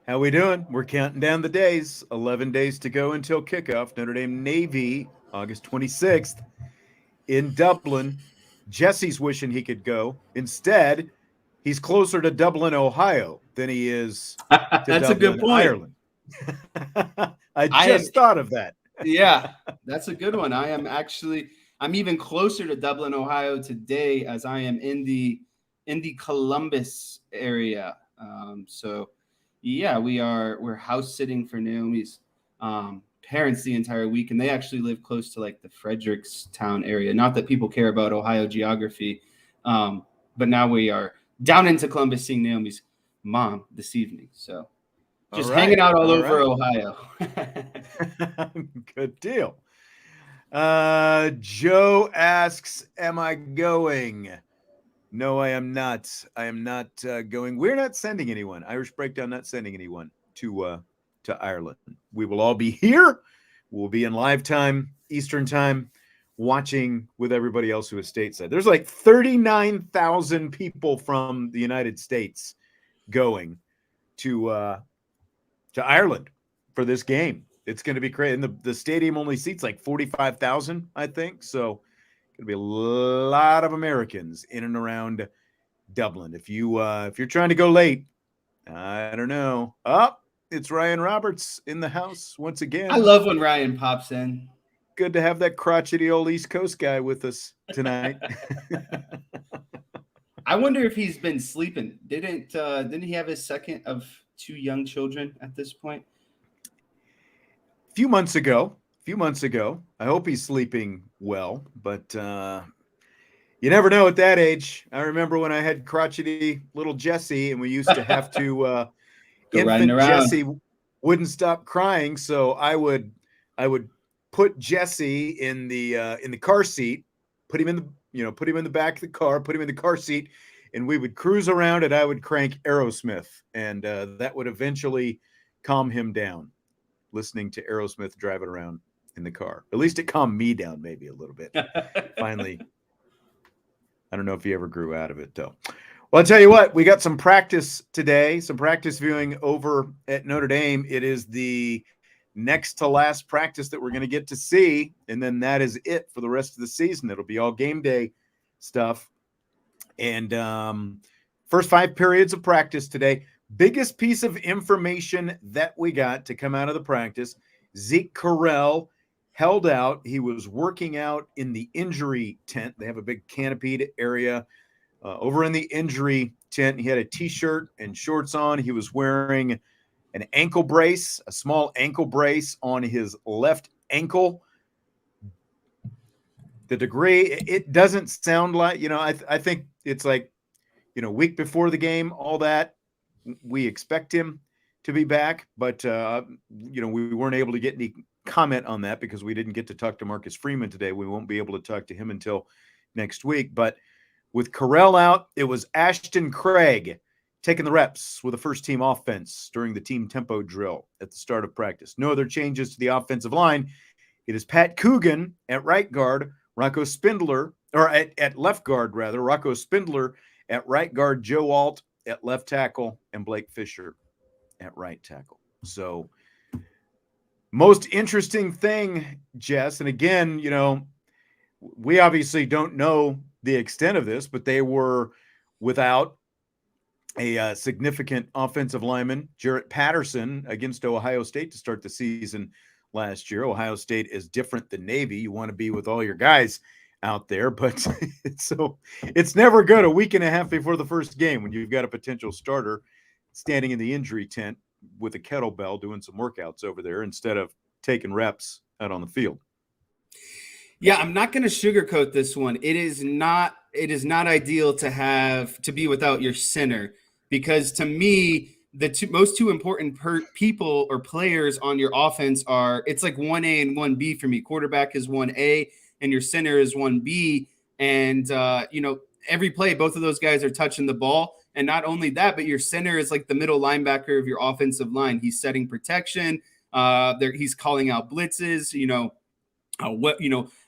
How we doing? We're counting down the days. 11 days to go until kickoff. Notre Dame Navy, August 26th in Dublin. Jesse's wishing he could go. Instead, he's closer to Dublin, Ohio than he is to That's a good Dublin, point. Ireland. I just thought of that. Yeah, that's a good one. I'm even closer to Dublin, Ohio today as I am in the Columbus area. So yeah, we're house sitting for Naomi's parents the entire week, and they actually live close to like the Frederickstown area. Not that people care about Ohio geography, but now we are down into Columbus seeing Naomi's mom this evening. So just hanging out all over Ohio. Good deal. Joe asks, am I going? No, I am not. I am not going. We're not sending anyone. Irish Breakdown not sending anyone to Ireland. We will all be here. We'll be in live time, Eastern time, watching with everybody else who is stateside. There's like 39,000 people from the United States going to Ireland for this game. It's going to be crazy. And the stadium only seats like 45,000, I think. So going to be a lot of Americans in and around Dublin. If you're trying to go late, I don't know. Oh, it's Ryan Roberts in the house once again. I love when Ryan pops in. Good to have that crotchety old East Coast guy with us tonight. I wonder if he's been sleeping. Didn't he have his second of two young children at this point? A few months ago. I hope he's sleeping well, but you never know at that age. I remember when I had crotchety little Jesse, and we used to have to infant Jesse wouldn't stop crying, so I would put Jesse in the car seat, put him in the back of the car, put him in the car seat, and we would cruise around, and I would crank Aerosmith, and that would eventually calm him down. Listening to Aerosmith driving around in the car. At least it calmed me down maybe a little bit. Finally. I don't know if he ever grew out of it, though. Well, I'll tell you what. We got some practice today, some practice viewing over at Notre Dame. It is the next to last practice that we're going to get to see, and then that is it for the rest of the season. It'll be all game day stuff. And first 5 periods of practice today. Biggest piece of information that we got to come out of the practice, Zeke Correll held out. He was working out in the injury tent. They have a big canopied area over in the injury tent. He had a T-shirt and shorts on. He was wearing an ankle brace, a small ankle brace on his left ankle. The degree, it doesn't sound like, I think it's like, week before the game, all that. We expect him to be back, but, we weren't able to get any comment on that because we didn't get to talk to Marcus Freeman today. We won't be able to talk to him until next week. But with Correll out, it was Ashton Craig taking the reps with the first-team offense during the team tempo drill at the start of practice. No other changes to the offensive line. It is Pat Coogan at right guard, Rocco Spindler, or at left guard, rather, Rocco Spindler at right guard, Joe Alt at left tackle, and Blake Fisher at right tackle. So most interesting thing, Jess, and again, we obviously don't know the extent of this, but they were without a significant offensive lineman, Jarrett Patterson, against Ohio State to start the season last year. Ohio State is different than Navy. You want to be with all your guys out there, but it's never good a week and a half before the first game when you've got a potential starter standing in the injury tent with a kettlebell doing some workouts over there instead of taking reps out on the field. Yeah, I'm not going to sugarcoat this one. It is not ideal to be without your center, because to me, the most two important people or players on your offense it's like 1A and 1B for me. Quarterback is 1A and your center is 1B. And, every play, both of those guys are touching the ball. And not only that, but your center is like the middle linebacker of your offensive line. He's setting protection. He's calling out blitzes,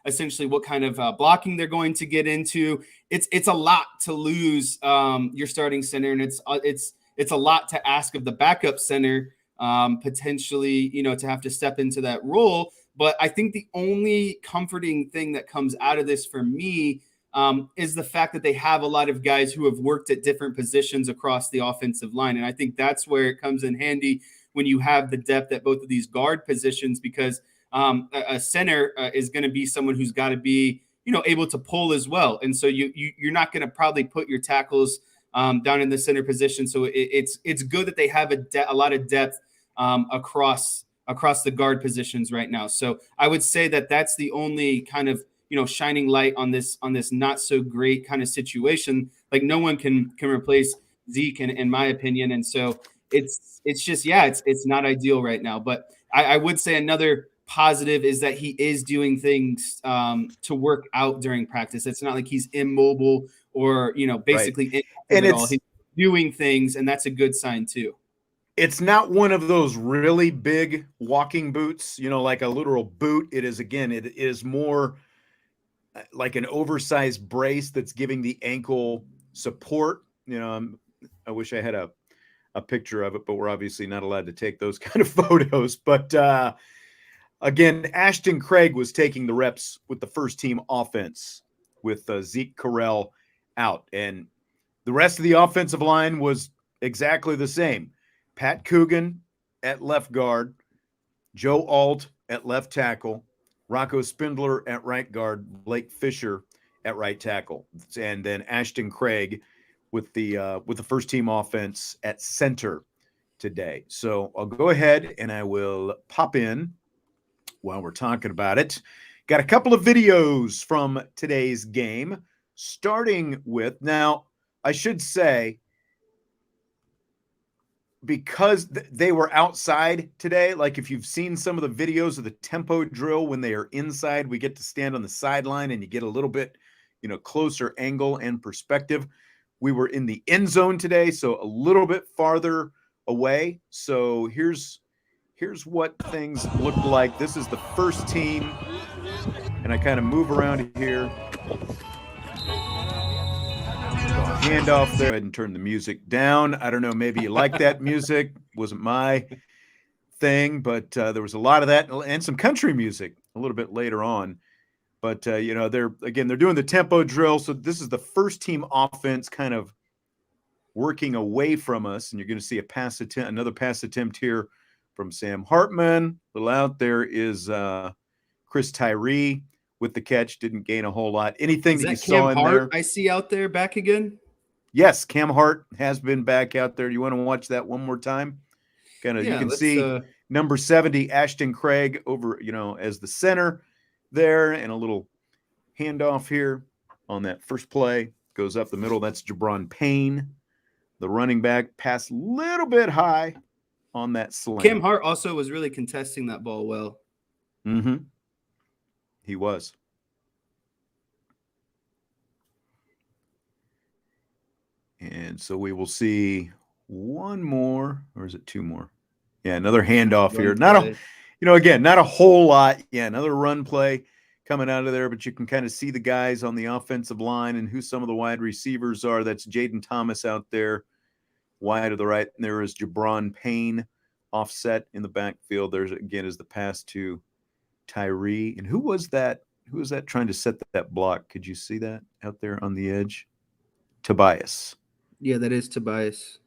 essentially what kind of blocking they're going to get into. It's a lot to lose your starting center. And it's a lot to ask of the backup center, potentially, to have to step into that role. But I think the only comforting thing that comes out of this for me is the fact that they have a lot of guys who have worked at different positions across the offensive line. And I think that's where it comes in handy when you have the depth at both of these guard positions, because a center is going to be someone who's got to be, able to pull as well. And so you're not going to probably put your tackles down in the center position. So it's good that they have a lot of depth across the guard positions right now. So I would say that that's the only kind of, shining light on this not so great kind of situation. Like, no one can replace Zeke in my opinion. And so it's just, it's not ideal right now. But I would say another positive is that he is doing things to work out during practice. It's not like he's immobile or, basically right. And at all. He's doing things, and that's a good sign too. It's not one of those really big walking boots, like a literal boot. It is more like an oversized brace that's giving the ankle support. I wish I had a picture of it, but we're obviously not allowed to take those kind of photos. But again, Ashton Craig was taking the reps with the first team offense with Zeke Correll out. And the rest of the offensive line was exactly the same. Pat Coogan at left guard, Joe Alt at left tackle, Rocco Spindler at right guard, Blake Fisher at right tackle, and then Ashton Craig with the first team offense at center today. So I'll go ahead and I will pop in while we're talking about it. Got a couple of videos from today's game, starting with, now I should say, because they were outside today, like if you've seen some of the videos of the tempo drill when they are inside, we get to stand on the sideline and you get a little bit, closer angle and perspective. We were in the end zone today, so a little bit farther away. So here's what things looked like. This is the first team, and I kind of move around here. Handoff there. Go ahead and turn the music down. I don't know, maybe you like that music. Wasn't my thing, but there was a lot of that and some country music a little bit later on. But they're doing the tempo drill. So this is the first team offense kind of working away from us, and you're going to see another pass attempt here from Sam Hartman. A little out there is Chris Tyree with the catch. Didn't gain a whole lot. Anything that you saw in there? I see out there back again. Yes, Cam Hart has been back out there. Do you want to watch that one more time? You can see number 70, Ashton Craig, over, as the center there, and a little handoff here on that first play. Goes up the middle. That's Jabron Payne, the running back. Pass a little bit high on that slant. Cam Hart also was really contesting that ball well. Mm-hmm. He was. And so we will see one more, or is it two more? Yeah, another handoff here. Not a whole lot. Yeah, another run play coming out of there, but you can kind of see the guys on the offensive line and who some of the wide receivers are. That's Jaden Thomas out there, wide to the right. And there is Jabron Payne offset in the backfield. There's, again, is the pass to Tyree. And who was that? Who was that trying to set that block? Could you see that out there on the edge? Tobias. Yeah, that is Tobias.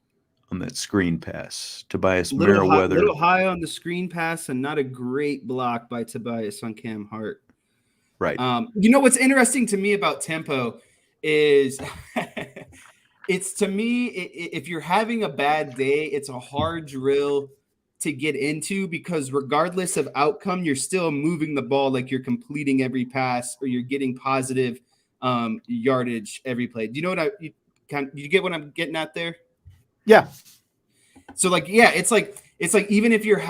On that screen pass. Tobias Merriweather. A little high on the screen pass and not a great block by Tobias on Cam Hart. Right. What's interesting to me about tempo is it's, to me, if you're having a bad day, it's a hard drill to get into, because regardless of outcome, you're still moving the ball, like you're completing every pass or you're getting positive yardage every play. Do you know what you get what I'm getting at there? Yeah. So it's like even if you're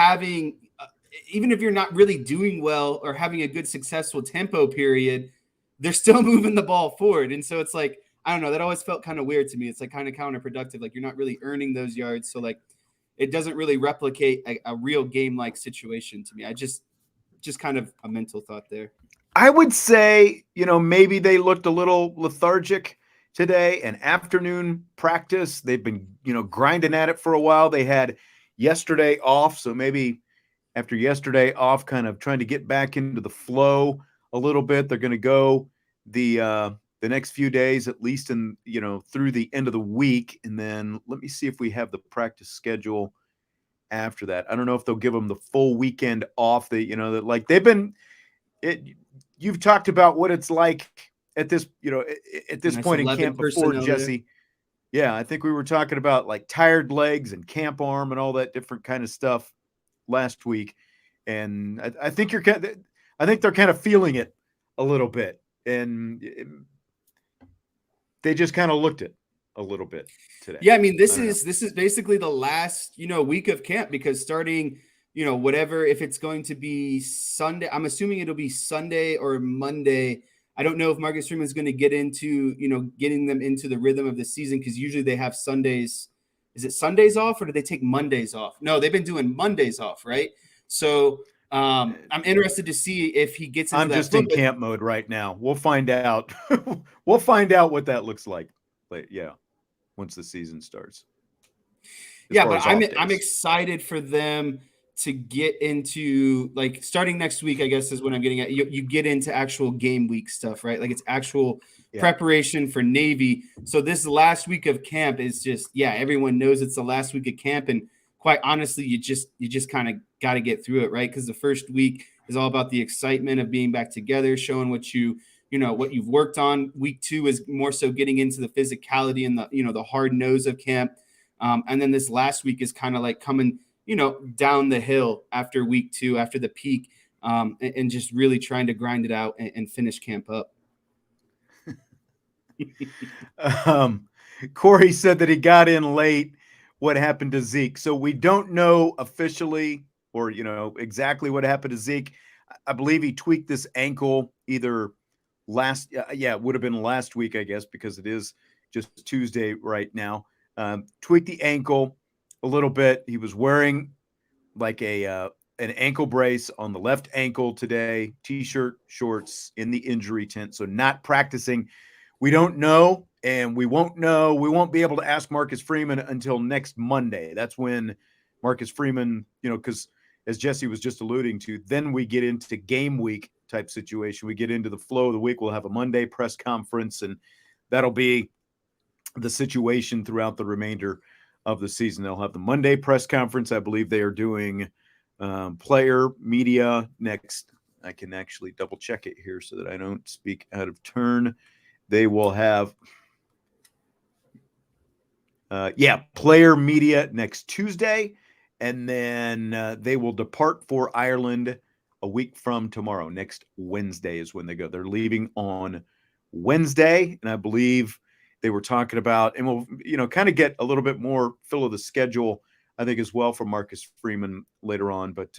not really doing well or having a good successful tempo period, they're still moving the ball forward. And so it's like, I don't know, that always felt kind of weird to me. It's like kind of counterproductive. Like, you're not really earning those yards. So like, it doesn't really replicate a real game-like situation to me. I just kind of a mental thought there. I would say, maybe they looked a little lethargic today, an afternoon practice. They've been, grinding at it for a while. They had yesterday off, so maybe after yesterday off, kind of trying to get back into the flow a little bit. They're going to go the next few days, at least through the end of the week, and then let me see if we have the practice schedule after that. I don't know if they'll give them the full weekend off. That like they've been. You've talked about what it's like at this, at this point in camp before, Jesse. Yeah, I think we were talking about like tired legs and camp arm and all that different kind of stuff last week, and I think they're kind of feeling it a little bit, and they just kind of looked it a little bit today. Yeah, I mean, this is basically the last week of camp, because starting whatever, if it's going to be Sunday, I'm assuming it'll be Sunday or Monday. I don't know if Marcus Freeman is going to get into getting them into the rhythm of the season, because usually they have Sundays. Is it Sundays off, or do they take Mondays off? No, they've been doing Mondays off, right? So I'm interested to see if he gets into I'm just in camp mode right now. We'll find out. We'll find out what that looks like. But yeah, once the season starts. Yeah, but I'm excited for them to get into, like, starting next week, I guess is what I'm getting at. You get into actual game week stuff, right? Like, it's actual preparation for Navy. So this last week of camp is just, everyone knows it's the last week of camp. And quite honestly, you just kind of got to get through it, right? Because the first week is all about the excitement of being back together, showing what what you've worked on. Week 2 is more so getting into the physicality and the hard nose of camp. And then this last week is kind of like coming down the hill after week 2, after the peak, and just really trying to grind it out and finish camp up. Corey said that he got in late. What happened to Zeke? So we don't know officially or, exactly what happened to Zeke. I believe he tweaked this ankle either it would have been last week, I guess, because it is just Tuesday right now. Tweaked the ankle a little bit. He was wearing like an ankle brace on the left ankle today, t-shirt, shorts in the injury tent. So not practicing. We don't know, and we won't know. We won't be able to ask Marcus Freeman until next Monday. That's when Marcus Freeman, because as Jesse was just alluding to, then we get into game week type situation. We get into the flow of the week. We'll have a Monday press conference, and that'll be the situation throughout the remainder of the season. They'll have the Monday press conference. I believe they are doing player media next. I can actually double check it here so that I don't speak out of turn. They will have player media next Tuesday, and then they will depart for Ireland a week from tomorrow. Next Wednesday is when they go. They're leaving on Wednesday, and I believe they were talking about, and we'll, kind of get a little bit more fill of the schedule, I think, as well from Marcus Freeman later on. But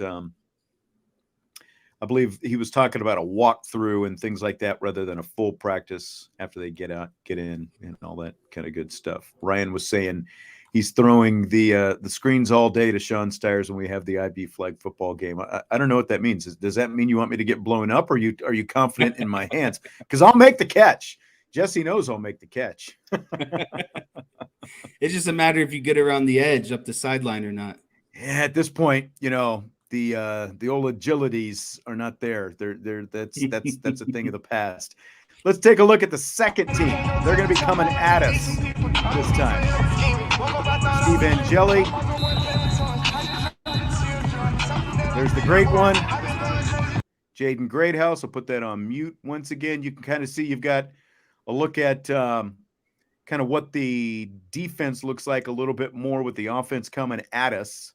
I believe he was talking about a walkthrough and things like that rather than a full practice after they get in, and all that kind of good stuff. Ryan was saying he's throwing the screens all day to Sean Stiers when we have the IB flag football game. I don't know what that means. Does that mean you want me to get blown up, or are you confident in my hands? Because I'll make the catch. Jesse knows I'll make the catch. It's just a matter if you get around the edge up the sideline or not. Yeah, at this point, the old agilities are not there. That's a thing of the past. Let's take a look at the second team. They're going to be coming at us this time. Steve Angeli. There's the great one. Jaden Greathouse. I'll put that on mute once again. You can kind of see you've got a look at kind of what the defense looks like a little bit more with the offense coming at us.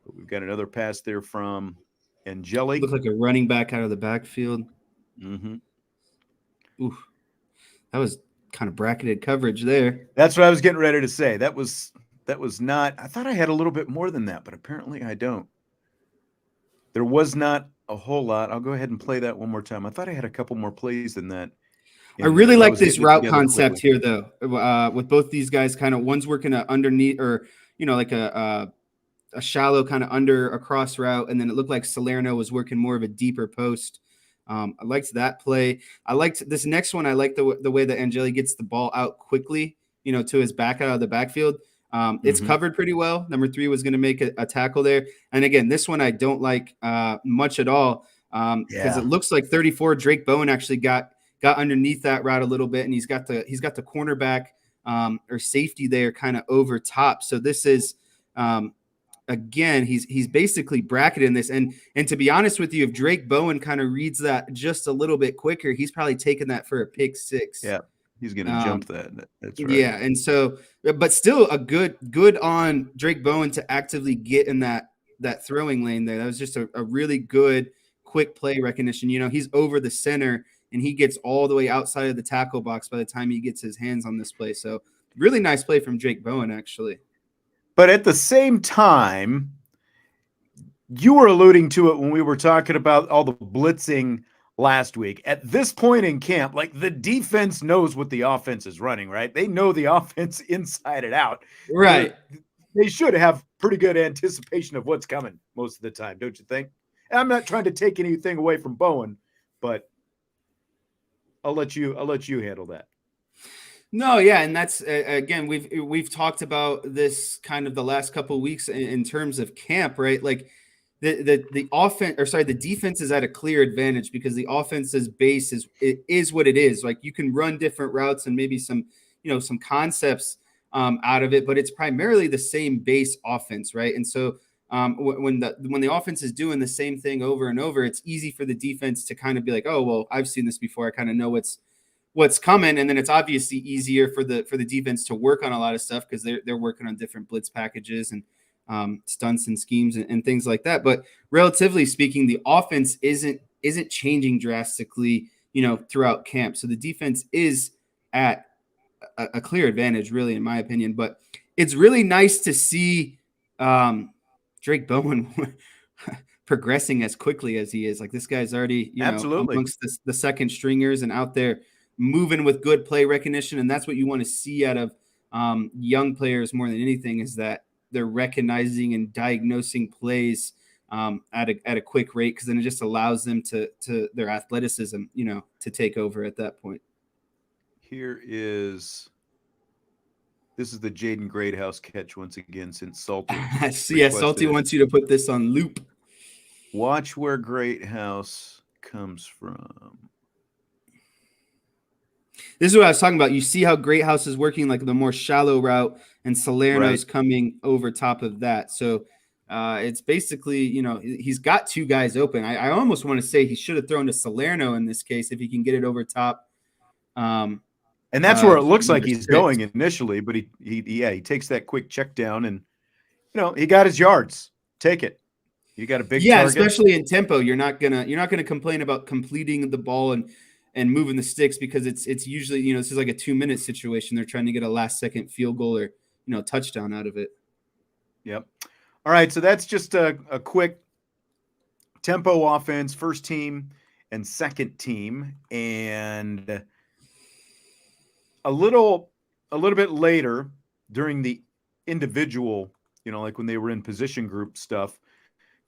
But we've got another pass there from Angeli. Looks like a running back out of the backfield. Mm-hmm. Oof. That was kind of bracketed coverage there. That's what I was getting ready to say. That was not – I thought I had a little bit more than that, but apparently I don't. There was not a whole lot. I'll go ahead and play that one more time. I thought I had a couple more plays than that. I really like this route concept here, though, with both these guys. Kind of one's working underneath, or like a shallow kind of under a cross route, and then it looked like Salerno was working more of a deeper post. I liked that play. I liked this next one. I like the way that Angeli gets the ball out quickly, to his back out of the backfield. It's covered pretty well. Number 3 was going to make a tackle there. And again, this one I don't like much at all because it looks like 34 Drake Bowen actually got underneath that route a little bit, and he's got the cornerback or safety there kind of over top. So this is again, he's basically bracketing this. And to be honest with you, if Drake Bowen kind of reads that just a little bit quicker, he's probably taking that for a pick 6. Yeah. He's going to jump that. That's right. Yeah. And so, but still a good on Drake Bowen to actively get in that throwing lane there. That was just a really good, quick play recognition. He's over the center and he gets all the way outside of the tackle box by the time he gets his hands on this play. So really nice play from Drake Bowen, actually. But at the same time, you were alluding to it when we were talking about all the blitzing last week. At this point in camp, like the defense knows what the offense is running, right? They know the offense inside and out. Right. They should have pretty good anticipation of what's coming most of the time, don't you think? And I'm not trying to take anything away from Bowen, but I'll let you handle that. No, yeah, and that's again we've talked about this kind of the last couple of weeks in terms of camp, right? Like the offense, or sorry, the defense is at a clear advantage because the offense's base is what it is. Like you can run different routes and maybe some concepts out of it, but it's primarily the same base offense, right? And so when the offense is doing the same thing over and over, it's easy for the defense to kind of be like, oh well, I've seen this before. I kind of know what's coming, and then it's obviously easier for the defense to work on a lot of stuff because they're working on different blitz packages and stunts and schemes and things like that. But relatively speaking, the offense isn't changing drastically, throughout camp. So the defense is at a clear advantage, really, in my opinion. But it's really nice to see Drake Bowen progressing as quickly as he is. Like this guy's already, Absolutely. amongst the second stringers and out there moving with good play recognition. And that's what you want to see out of young players more than anything, is that they're recognizing and diagnosing plays at a quick rate, because then it just allows them to their athleticism, to take over at that point. This is the Jaden Greathouse catch once again, since Salty. Yeah, Salty wants you to put this on loop. Watch where Greathouse comes from. This is what I was talking about. You see how Greathouse is working like the more shallow route, and Salerno's coming over top of that. So it's basically, he's got 2 guys open. I almost want to say he should have thrown to Salerno in this case if he can get it over top. And that's where it looks like he's going initially, but he takes that quick check down, and he got his yards. Take it. You got a big target. Especially in tempo. You're not gonna complain about completing the ball and moving the sticks, because it's usually, this is like a 2-minute situation. They're trying to get a last second field goal or touchdown out of it. Yep. All right, so that's just a quick tempo offense, first team and second team, and a little bit later during the individual, like when they were in position group stuff,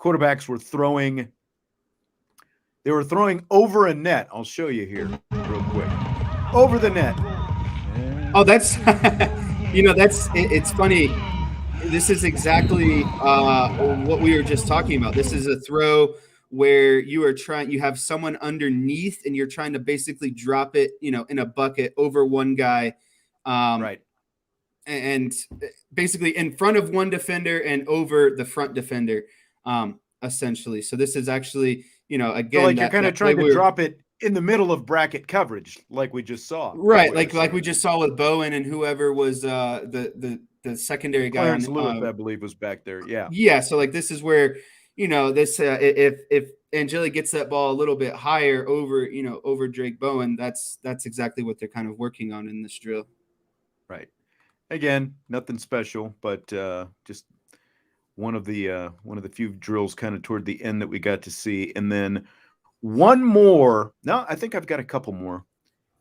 quarterbacks were throwing over a net. I'll show you here real quick. Over the net. Oh, that's it's funny. This is exactly what we were just talking about. This is a throw where you have someone underneath and you're trying to basically drop it, in a bucket over one guy. Right. And basically in front of one defender and over the front defender, essentially. So this is actually, again, so like you're kind of trying to drop it in the middle of bracket coverage, like we just saw. Right. Like we just saw with Bowen and whoever was the secondary guy. Clarence Lewis, I believe, was back there. Yeah. Yeah. So like this is where, this if Angeli gets that ball a little bit higher over Drake Bowen, that's exactly what they're kind of working on in this drill. Right. Again, nothing special, but just one of the few drills kind of toward the end that we got to see. And then one more. No, I think I've got a couple more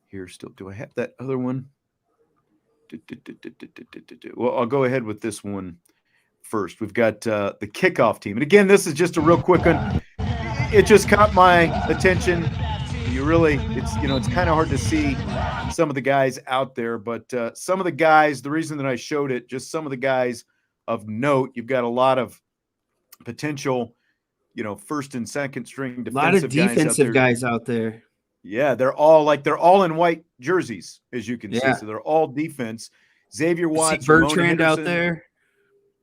here still. Do I have that other one? Well, I'll go ahead with this one first. We've got the kickoff team. And again, this is just a real quick one. It just caught my attention. it's kind of hard to see some of the guys out there, but some of the guys, the reason that I showed it, just some of the guys of note, you've got a lot of potential, first and second string A lot of defensive guys out defensive there. guys out there. Yeah, they're all in white jerseys, as you can see. Yeah. So they're all defense. Xavier See Watts, Ramon Bertrand out Henderson. there.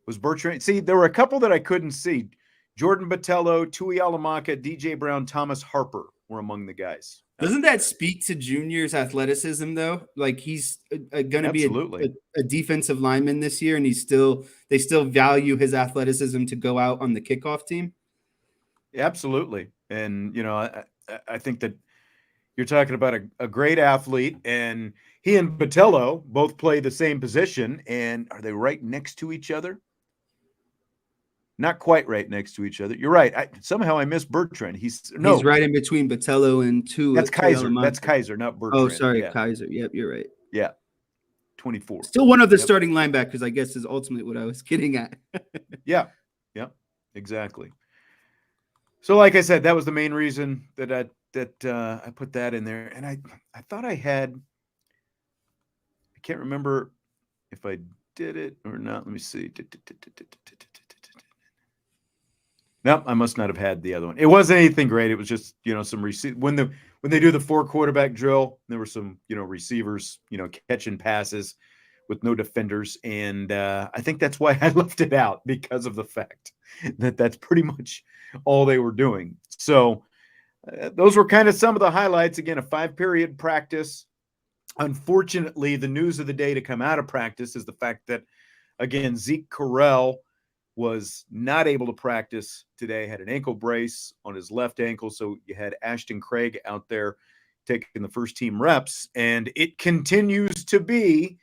Was Bertrand? See, there were a couple that I couldn't see. Jordan Botello, Tui Alamaka, DJ Brown, Thomas Harper were among the guys. Doesn't that speak to Junior's athleticism, though? Like he's going to be a defensive lineman this year, and they still value his athleticism to go out on the kickoff team. Absolutely, and I think that you're talking about a great athlete, and he and Botello both play the same position. And are they right next to each other? Not quite right next to each other. You're right. Somehow I missed Bertrand. He's right in between Botello and two. That's Kaiser. That's Kaiser, not Bertrand. Oh, sorry, yeah. Kaiser. Yep, you're right. Yeah, 24. Still one of the starting linebackers, I guess, is ultimately what I was getting at. Yeah, exactly. So, like I said, that was the main reason that I put that in there, and I thought I had. I can't remember if I did it or not. Let me see. No, I must not have had the other one. It wasn't anything great. It was just, some receive when they do the 4 quarterback drill, there were some, receivers, catching passes with no defenders. And I think that's why I left it out, because of the fact that that's pretty much all they were doing. So those were kind of some of the highlights. Again, a 5-period practice. Unfortunately, the news of the day to come out of practice is the fact that, again, Zeke Correll was not able to practice today, had an ankle brace on his left ankle. So you had Ashton Craig out there taking the first team reps, and it continues to be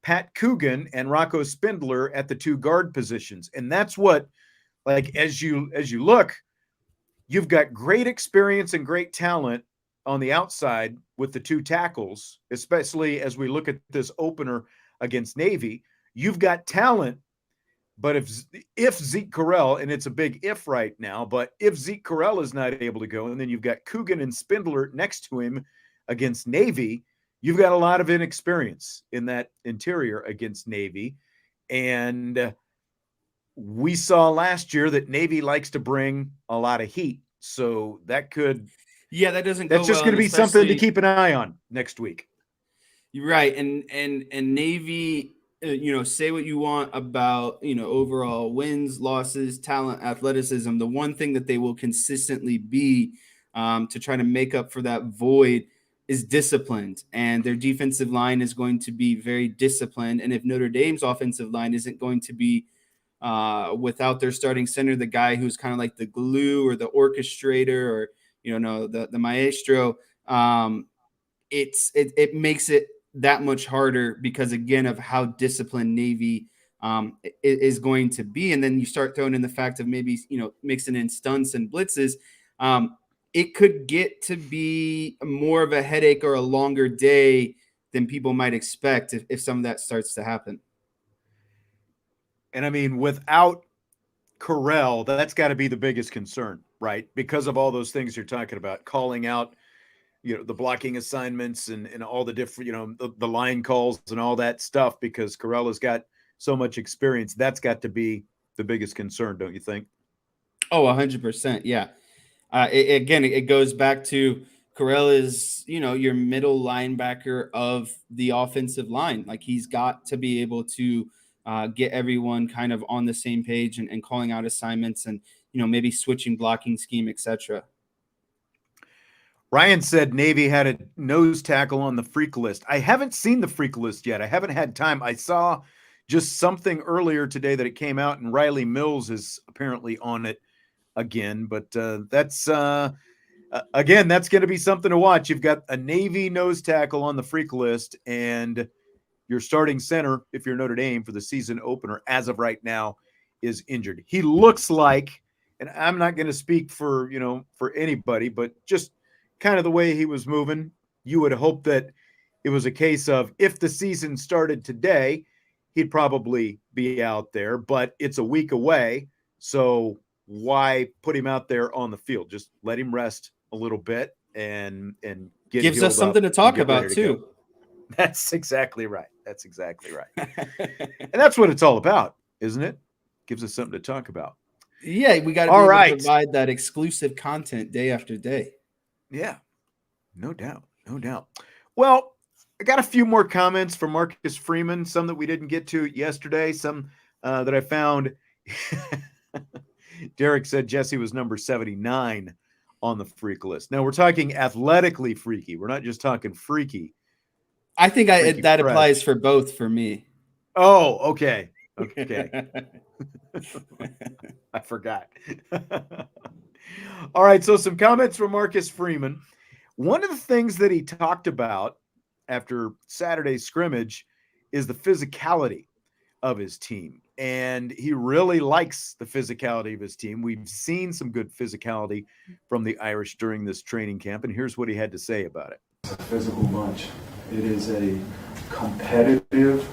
Pat Coogan and Rocco Spindler at the 2 guard positions. And that's what, like, as you look, you've got great experience and great talent on the outside with the 2 tackles, especially as we look at this opener against Navy. You've got talent. But if Zeke Correll, and it's a big if right now, but if Zeke Correll is not able to go, and then you've got Coogan and Spindler next to him against Navy, you've got a lot of inexperience in that interior against Navy. And we saw last year that Navy likes to bring a lot of heat. So that could... Yeah, that doesn't go That's just going to be something to keep an eye on next week. You're right. And Navy... say what you want about, overall wins, losses, talent, athleticism. The one thing that they will consistently be to try to make up for that void is disciplined. And their defensive line is going to be very disciplined. And if Notre Dame's offensive line isn't going to be without their starting center, the guy who's kind of like the glue or the orchestrator or, the maestro, it makes it that much harder because, again, of how disciplined Navy is going to be. And then you start throwing in the fact of maybe, mixing in stunts and blitzes. It could get to be more of a headache or a longer day than people might expect if some of that starts to happen. And I mean, without Correll, that's got to be the biggest concern, right? Because of all those things you're talking about, calling out, the blocking assignments and all the different, the line calls and all that stuff, because Corrella's got so much experience. That's got to be the biggest concern, don't you think? Oh, 100%. Yeah. It goes back to Correll is, your middle linebacker of the offensive line. Like, he's got to be able to get everyone kind of on the same page and calling out assignments and, maybe switching blocking scheme, etc. Ryan said Navy had a nose tackle on the freak list. I haven't seen the freak list yet. I haven't had time. I saw just something earlier today that it came out, and Riley Mills is apparently on it again. But that's again, that's going to be something to watch. You've got a Navy nose tackle on the freak list, and your starting center, if you're Notre Dame for the season opener, as of right now, is injured. He looks like, and I'm not going to speak for anybody, but just kind of the way he was moving, you would hope that it was a case of, if the season started today, he'd probably be out there, but it's a week away. So why put him out there on the field? Just let him rest a little bit and get Gives healed us something up to and talk get ready about to go. too. That's exactly right. That's exactly right. And that's what it's all about, isn't it? Gives us something to talk about. Yeah, we got to be All able to right. provide that exclusive content day after day. Yeah, no doubt. No doubt. Well, I got a few more comments from Marcus Freeman, some that we didn't get to yesterday, some that I found. Derek said Jesse was number 79 on the freak list. Now we're talking athletically freaky. We're not just talking freaky. I think Freaky that fresh. applies for both for me. Oh, okay. Okay. I forgot. All right. So some comments from Marcus Freeman. One of the things that he talked about after Saturday's scrimmage is the physicality of his team. And he really likes the physicality of his team. We've seen some good physicality from the Irish during this training camp. And here's what he had to say about it. It's a physical bunch. It is a competitive,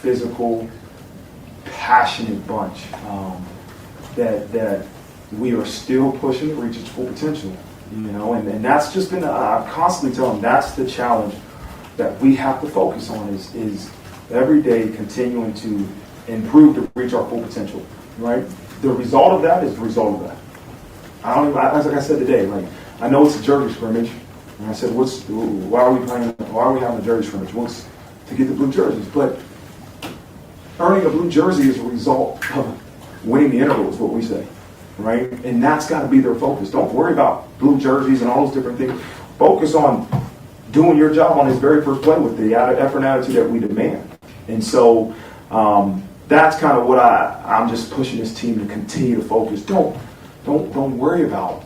physical, passionate bunch that we are still pushing to reach its full potential. And that's just been, I constantly tell them, that's the challenge that we have to focus on is every day continuing to improve to reach our full potential, right? The result of that is the result of that. As like I said today, like, I know it's a jersey scrimmage, and I said, why are we having a jersey scrimmage? What's to get the blue jerseys? But earning a blue jersey is a result of winning the interval, is what we say, right? And that's got to be their focus. Don't worry about blue jerseys and all those different things. Focus on doing your job on his very first play with the effort and attitude that we demand. And so that's kind of what I'm just pushing this team to continue to focus. Don't worry about.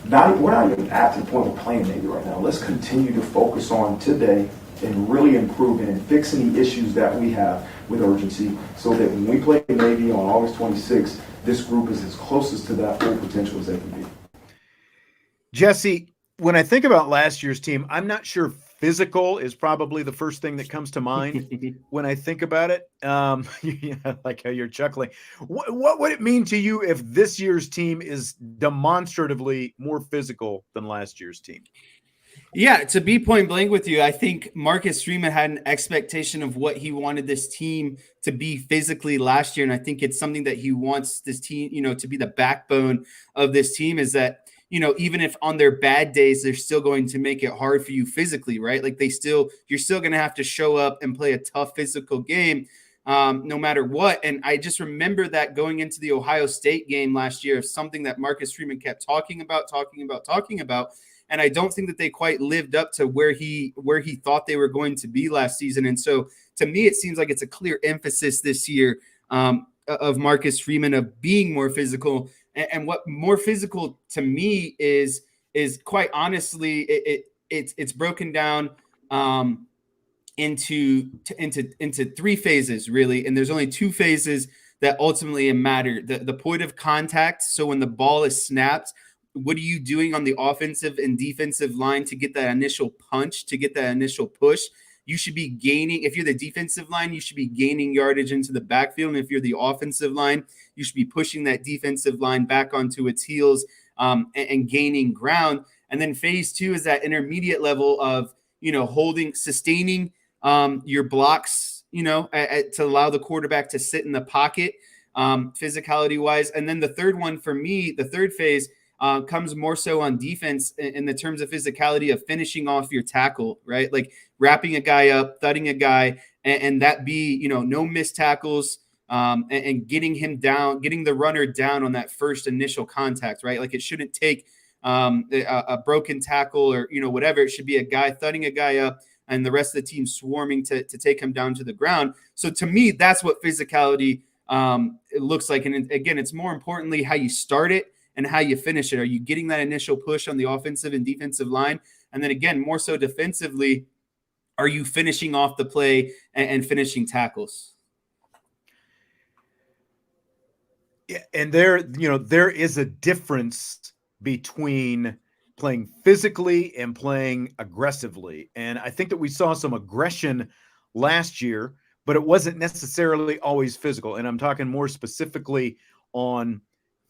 We're not even at the point of playing Navy right now. Let's continue to focus on today and really improving and fixing the issues that we have with urgency so that when we play Navy on August 26th, this group is as close to that full potential as they can be. Jesse, when I think about last year's team, I'm not sure physical is probably the first thing that comes to mind when I think about it. Yeah, like how you're chuckling. What would it mean to you if this year's team is demonstratively more physical than last year's team? Yeah, to be point blank with you, I think Marcus Freeman had an expectation of what he wanted this team to be physically last year. And I think it's something that he wants this team, to be the backbone of this team, is that, even if on their bad days, they're still going to make it hard for you physically, right? Like you're still going to have to show up and play a tough physical game no matter what. And I just remember that going into the Ohio State game last year, something that Marcus Freeman kept talking about. And I don't think that they quite lived up to where he thought they were going to be last season. And so to me, it seems like it's a clear emphasis this year of Marcus Freeman of being more physical. And what more physical to me is quite honestly, it's broken down into three phases, really. And there's only two phases that ultimately matter. The point of contact. So when the ball is snapped, what are you doing on the offensive and defensive line to get that initial punch, to get that initial push? You should be gaining. If you're the defensive line, you should be gaining yardage into the backfield. And if you're the offensive line, you should be pushing that defensive line back onto its heels and gaining ground. And then phase two is that intermediate level of, sustaining your blocks, to allow the quarterback to sit in the pocket physicality wise. And then the third one for me, the third phase, comes more so on defense in the terms of physicality of finishing off your tackle, right? Like wrapping a guy up, thudding a guy, and that be, no missed tackles and getting him down, getting the runner down on that first initial contact, right? Like it shouldn't take a broken tackle or, whatever. It should be a guy thudding a guy up and the rest of the team swarming to take him down to the ground. So to me, that's what physicality it looks like. And again, it's more importantly how you start it and how you finish it. Are you getting that initial push on the offensive and defensive line? And then again, more so defensively, are you finishing off the play and finishing tackles? Yeah, and there is a difference between playing physically and playing aggressively. And I think that we saw some aggression last year, but it wasn't necessarily always physical. And I'm talking more specifically on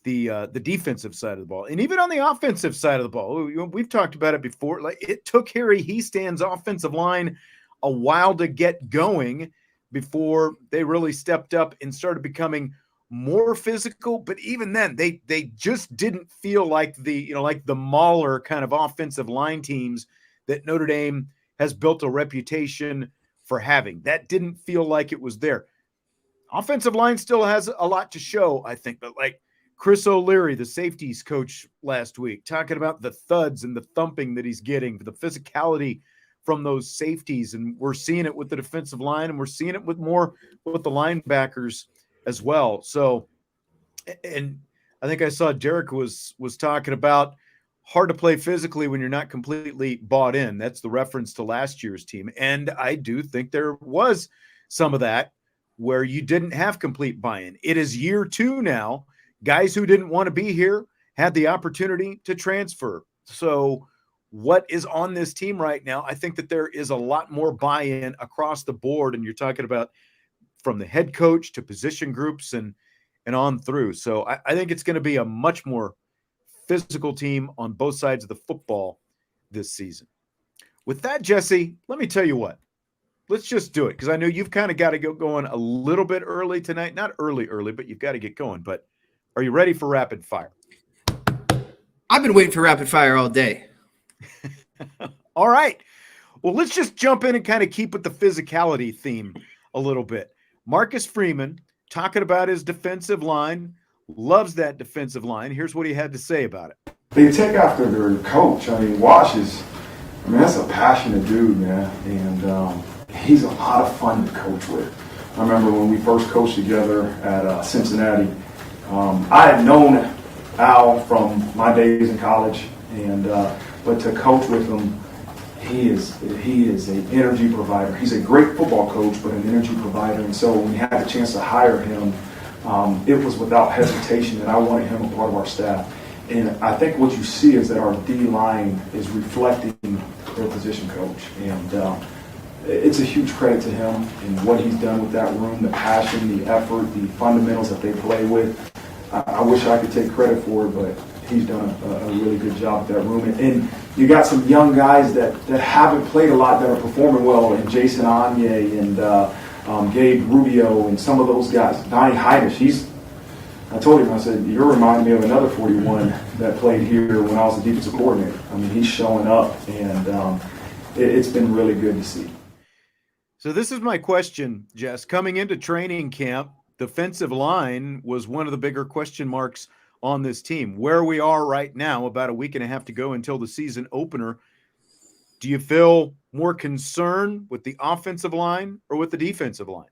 the defensive side of the ball, and even on the offensive side of the ball. We've talked about it before. Like, it took Harry Heastand's offensive line a while to get going before they really stepped up and started becoming more physical. But even then, they just didn't feel like like the Mauler kind of offensive line teams that Notre Dame has built a reputation for having. That didn't feel like it was there. Offensive line still has a lot to show, I think, but like Chris O'Leary, the safeties coach last week, talking about the thuds and the thumping that he's getting, the physicality from those safeties. And we're seeing it with the defensive line, and we're seeing it with the linebackers as well. So, and I think I saw Derek was talking about hard to play physically when you're not completely bought in. That's the reference to last year's team. And I do think there was some of that where you didn't have complete buy-in. It is year 2 now. Guys who didn't want to be here had the opportunity to transfer. So what is on this team right now? I think that there is a lot more buy-in across the board, and you're talking about from the head coach to position groups and on through. So I think it's going to be a much more physical team on both sides of the football this season. With that, Jesse, let me tell you what. Let's just do it, because I know you've kind of got to go going a little bit early tonight. Not early, but you've got to get going. But are you ready for rapid fire? I've been waiting for rapid fire all day. All right. Well, let's just jump in and kind of keep with the physicality theme a little bit. Marcus Freeman, talking about his defensive line, loves that defensive line. Here's what he had to say about it. They take after their coach. I mean, that's a passionate dude, man. And he's a lot of fun to coach with. I remember when we first coached together at Cincinnati, I had known Al from my days in college, and but to coach with him, he is an energy provider. He's a great football coach, but an energy provider. And so when we had the chance to hire him, it was without hesitation that I wanted him a part of our staff. And I think what you see is that our D-line is reflecting their position coach. And it's a huge credit to him and what he's done with that room, the passion, the effort, the fundamentals that they play with. I wish I could take credit for it, but he's done a really good job with that room. And you got some young guys that haven't played a lot that are performing well, and Jason Anye and Gabe Rubio and some of those guys. Donnie Heinisch, I told him, I said, you're reminding me of another 41 that played here when I was the defensive coordinator. I mean, he's showing up, and it's been really good to see. So this is my question, Jess. Coming into training camp, defensive line was one of the bigger question marks on this team. Where we are right now, about a week and a half to go until the season opener, do you feel more concern with the offensive line or with the defensive line?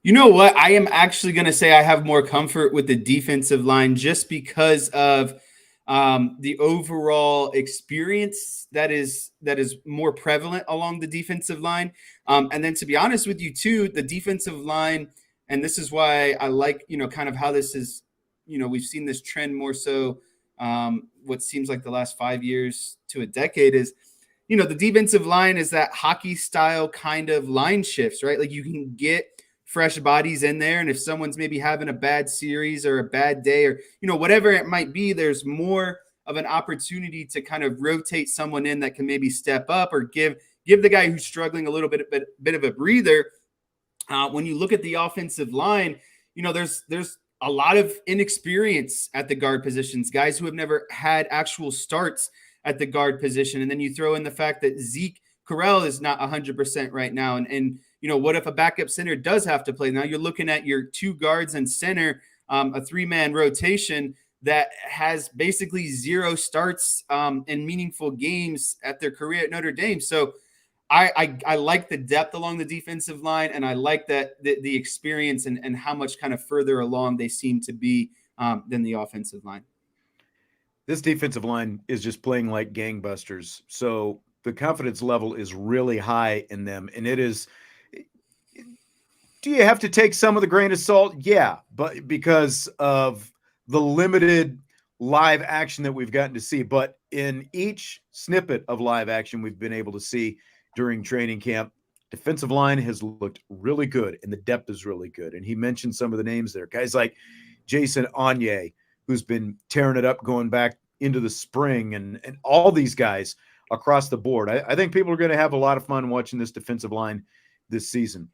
You know what? I am actually going to say I have more comfort with the defensive line just because of the overall experience that is more prevalent along the defensive line. And then to be honest with you too, the defensive line, and this is why I like, kind of how this is, we've seen this trend more so what seems like the last 5 years to a decade is, the defensive line is that hockey style kind of line shifts, right? Like you can get fresh bodies in there. And if someone's maybe having a bad series or a bad day or, whatever it might be, there's more of an opportunity to kind of rotate someone in that can maybe step up or give the guy who's struggling a little bit of a breather. When you look at the offensive line, there's a lot of inexperience at the guard positions, guys who have never had actual starts at the guard position. And then you throw in the fact that Zeke Correll is not 100% right now. And what if a backup center does have to play? Now you're looking at your 2 guards and center, a 3-man rotation that has basically 0 starts in meaningful games at their career at Notre Dame. So I like the depth along the defensive line, and I like that the experience and how much kind of further along they seem to be than the offensive line. This defensive line is just playing like gangbusters. So the confidence level is really high in them, and it is. Do you have to take some of the grain of salt? Yeah, but because of the limited live action that we've gotten to see. But in each snippet of live action we've been able to see during training camp, defensive line has looked really good, and the depth is really good. And he mentioned some of the names there. Guys like Jason Onye, who's been tearing it up going back into the spring, and all these guys across the board. I think people are going to have a lot of fun watching this defensive line this season.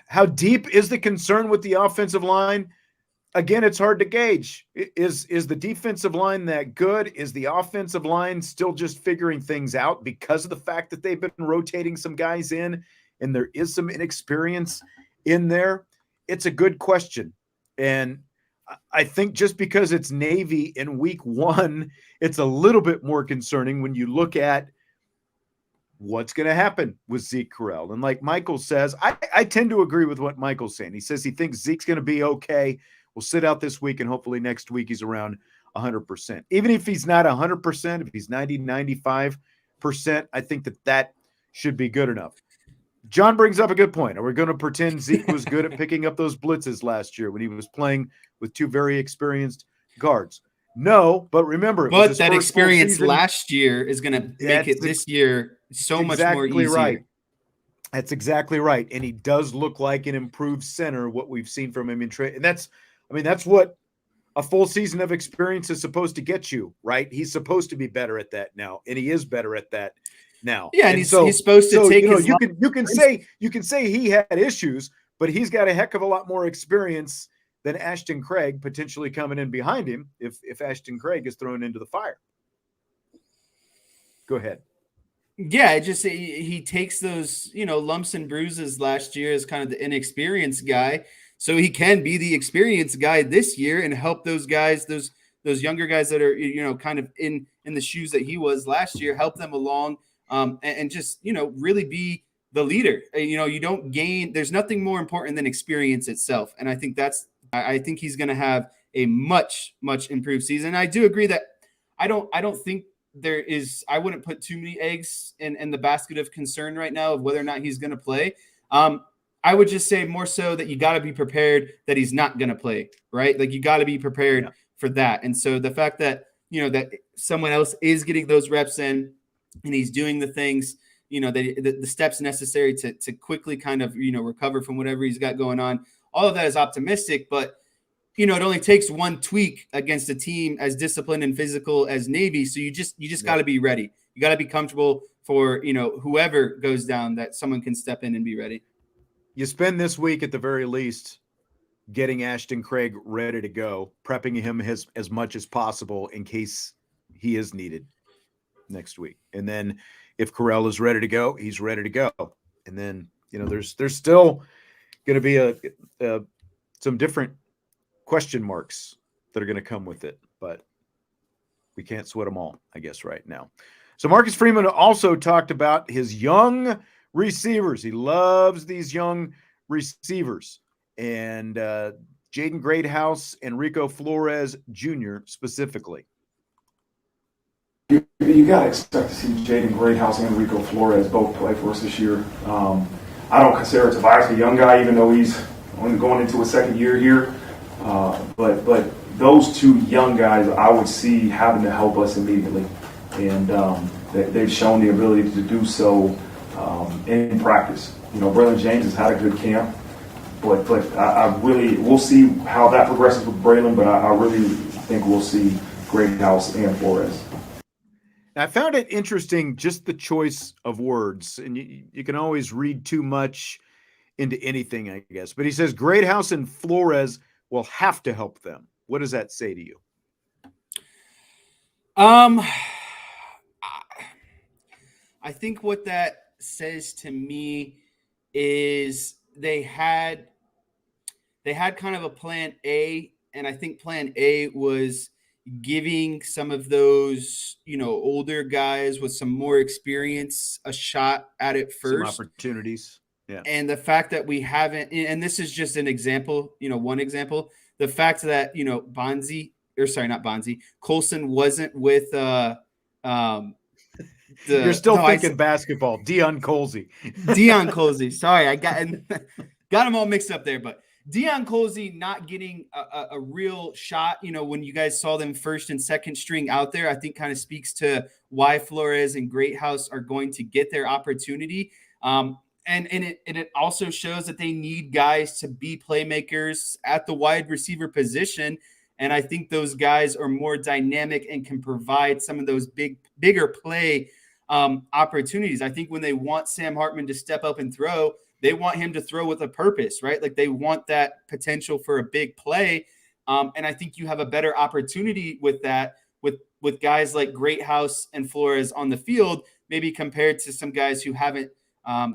How deep is the concern with the offensive line? Again, it's hard to gauge. Is the defensive line that good? Is the offensive line still just figuring things out because of the fact that they've been rotating some guys in and there is some inexperience in there? It's a good question. And I think just because it's Navy in week 1, it's a little bit more concerning when you look at what's going to happen with Zeke Correll. And like Michael says, I tend to agree with what Michael's saying. He says he thinks Zeke's going to be okay. We'll sit out this week, and hopefully next week he's around 100%. Even if he's not 100%, if he's 90, 95%, I think that should be good enough. John brings up a good point. Are we going to pretend Zeke was good at picking up those blitzes last year when he was playing with 2 very experienced guards? No, but remember, but that experience last year is going to make it this year so much more easier. Right. That's exactly right. And he does look like an improved center, what we've seen from him in trade. And that's what a full season of experience is supposed to get you, right? He's supposed to be better at that now, and he is better at that now. Yeah, and he's supposed to take his you can say he had issues, but he's got a heck of a lot more experience than Ashton Craig potentially coming in behind him if Ashton Craig is thrown into the fire. Go ahead. Yeah, he takes those, lumps and bruises last year as kind of the inexperienced guy, so he can be the experienced guy this year and help those guys, those younger guys that are, kind of in the shoes that he was last year, help them along, and just, really be the leader. You don't gain. There's nothing more important than experience itself, and I think he's going to have a much, much improved season. I do agree that I don't think I wouldn't put too many eggs in the basket of concern right now of whether or not he's going to play. I would just say more so that you got to be prepared that he's not going to play, right? Like, you got to be prepared for that. And so the fact that, that someone else is getting those reps in and he's doing the things, the steps necessary to quickly kind of, recover from whatever he's got going on. All of that is optimistic, but it only takes one tweak against a team as disciplined and physical as Navy. So you just got to be ready. You got to be comfortable for, whoever goes down, that someone can step in and be ready. You spend this week at the very least getting Ashton Craig ready to go, prepping him as much as possible in case he is needed next week. And then if Correll is ready to go, he's ready to go. And then, there's still going to be some different question marks that are going to come with it, but we can't sweat them all, I guess, right now. So Marcus Freeman also talked about his young receivers. He loves these young receivers, and Jaden Greathouse and Rico Flores Jr. specifically. You got to expect to see Jaden Greathouse and Rico Flores both play for us this year. I don't consider Tobias a young guy, even though he's only going into his second year here. But those 2 young guys I would see having to help us immediately. And they've shown the ability to do so in practice. Braylon James has had a good camp, but we'll see how that progresses with Braylon, but I really think we'll see Greathouse and Flores. I found it interesting, just the choice of words, and you can always read too much into anything, I guess. But he says Greathouse and Flores will have to help them. What does that say to you? I think what that says to me is they had kind of a plan A, and I think plan A was giving some of those, older guys with some more experience a shot at it first. Some opportunities. Yeah. And the fact that we haven't, and this is just an example, one example, the fact that, Colson wasn't with you're still thinking basketball. Deion Colsey. Sorry, I got him all mixed up there, but Deion Colsey not getting a real shot, when you guys saw them first and second string out there, I think kind of speaks to why Flores and Greathouse are going to get their opportunity. And it also shows that they need guys to be playmakers at the wide receiver position. And I think those guys are more dynamic and can provide some of those bigger play opportunities. I think when they want Sam Hartman to step up and throw, they want him to throw with a purpose, right? Like they want that potential for a big play. And I think you have a better opportunity with that, with guys like Greathouse and Flores on the field, maybe compared to some guys who haven't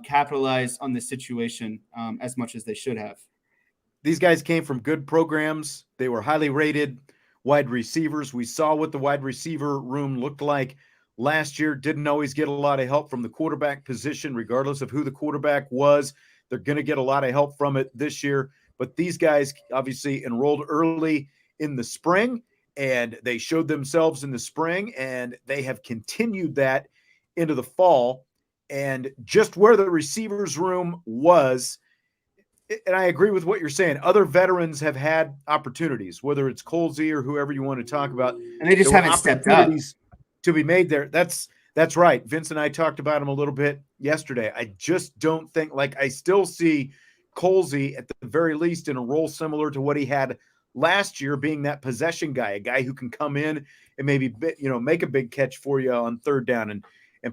capitalized on the situation as much as they should have. These guys came from good programs. They were highly rated wide receivers. We saw what the wide receiver room looked like last year. Didn't always get a lot of help from the quarterback position, regardless of who the quarterback was. They're going to get a lot of help from it this year. But these guys obviously enrolled early in the spring, and they showed themselves in the spring, and they have continued that into the fall. And just where the receivers room was, and I agree with what you're saying, other veterans have had opportunities, whether it's Colsey or whoever you want to talk about. And they just haven't stepped up to be made there. That's right. Vince and I talked about him a little bit yesterday. I just don't think, like, I still see Colsey at the very least in a role similar to what he had last year, being that possession guy, a guy who can come in and maybe, make a big catch for you on third down and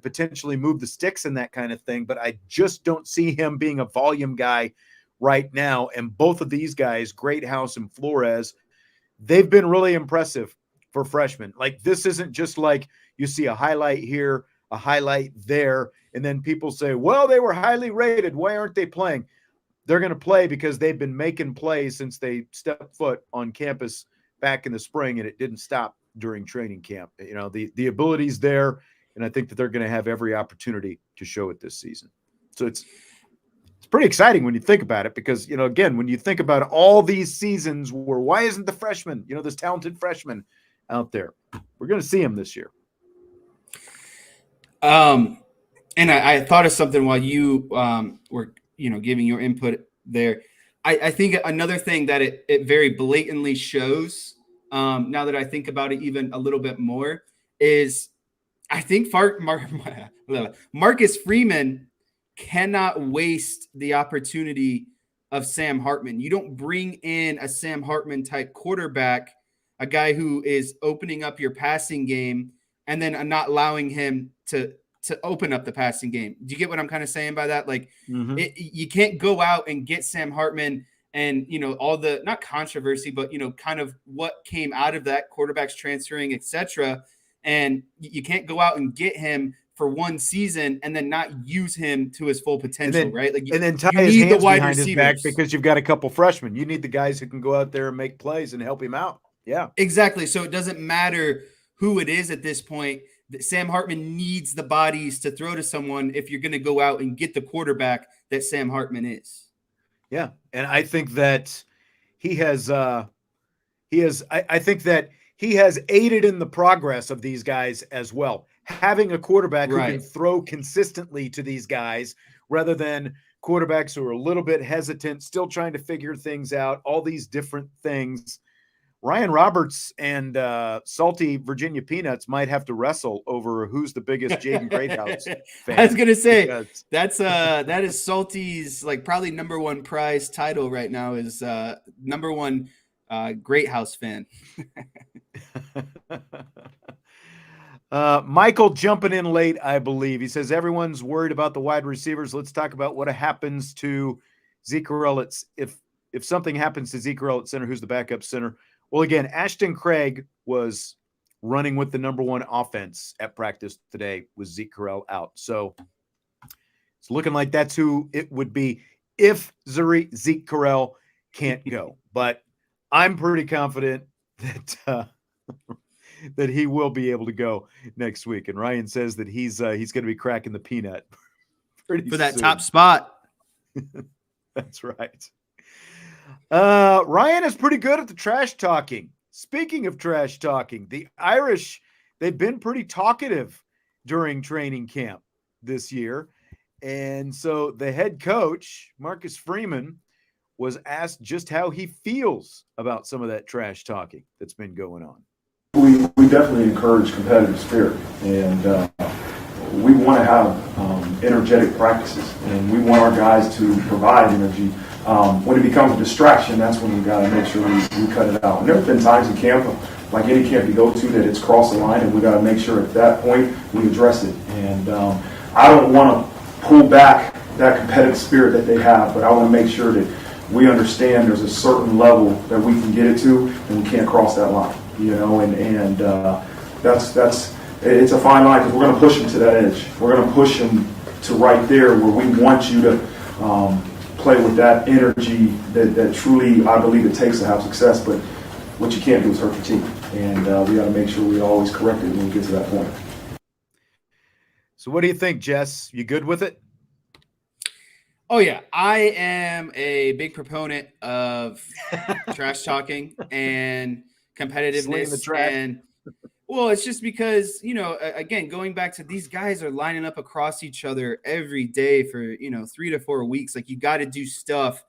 potentially move the sticks and that kind of thing. But I just don't see him being a volume guy right now. And both of these guys, Greathouse and Flores, they've been really impressive for freshmen. Like, this isn't just like you see a highlight here, a highlight there, and then people say, well, they were highly rated. Why aren't they playing? They're going to play because they've been making plays since they stepped foot on campus back in the spring, and it didn't stop during training camp. The ability's there, and I think that they're going to have every opportunity to show it this season. So it's pretty exciting when you think about it, because, again, when you think about all these seasons where why isn't the freshman, this talented freshman out there, we're going to see him this year. And I thought of something while you were, giving your input there. I think another thing that it very blatantly shows, now that I think about it even a little bit more, is I think Marcus Freeman cannot waste the opportunity of Sam Hartman. You don't bring in a Sam Hartman type quarterback, a guy who is opening up your passing game, and then not allowing him to open up the passing game. Do you get what I'm kind of saying by that? Like, you can't go out and get Sam Hartman and, all the, not controversy, but, kind of what came out of that, quarterbacks transferring, etc. And you can't go out and get him for one season and then not use him to his full potential, right? Like, and then tie his hands behind his back because you've got a couple freshmen. You need the guys who can go out there and make plays and help him out. Yeah, exactly. So it doesn't matter who it is at this point. Sam Hartman needs the bodies to throw to someone if you're going to go out and get the quarterback that Sam Hartman is. Yeah, and I think that I think that he has aided in the progress of these guys as well. Having a quarterback who can throw consistently to these guys rather than quarterbacks who are a little bit hesitant, still trying to figure things out, all these different things. Ryan Roberts and Salty Virginia Peanuts might have to wrestle over who's the biggest Jaden Greathouse fan. I was gonna say that is Salty's probably number one prize title right now is number one Greathouse fan. Michael jumping in late, I believe. He says everyone's worried about the wide receivers. Let's talk about what happens to Zeke Correll. If something happens to Zeke Correll at center, who's the backup center? Well, again, Ashton Craig was running with the number one offense at practice today with Zeke Correll out. So it's looking like that's who it would be if Zeke Correll can't go. But I'm pretty confident that that he will be able to go next week. And Ryan says that he's going to be cracking the peanut pretty for that soon. top spot. That's right. Ryan is pretty good at the trash talking. Speaking of trash talking, the Irish, they've been pretty talkative during training camp this year. And so the head coach, Marcus Freeman, was asked just how he feels about some of that trash talking that's been going on. We definitely encourage competitive spirit. And we want to have energetic practices, and we want our guys to provide energy. When it becomes a distraction, that's when we got to make sure we cut it out. And there have been times in camp, like any camp you go to, that it's crossed the line, and we got to make sure at that point we address it. And I don't want to pull back that competitive spirit that they have, but I want to make sure that we understand there's a certain level that we can get it to, and we can't cross that line. And that's it's a fine line, because we're going to push them to that edge. We're going to push them to right there where we want you to play with that energy that truly I believe it takes to have success. But what you can't do is hurt your team, and we got to make sure we always correct it when we get to that point. So what do you think, Jess? You good with it? Oh, yeah. I am a big proponent of trash talking and competitiveness. And, well, it's just because, again, going back to these guys are lining up across each other every day for, 3 to 4 weeks. Like, you got to do stuff.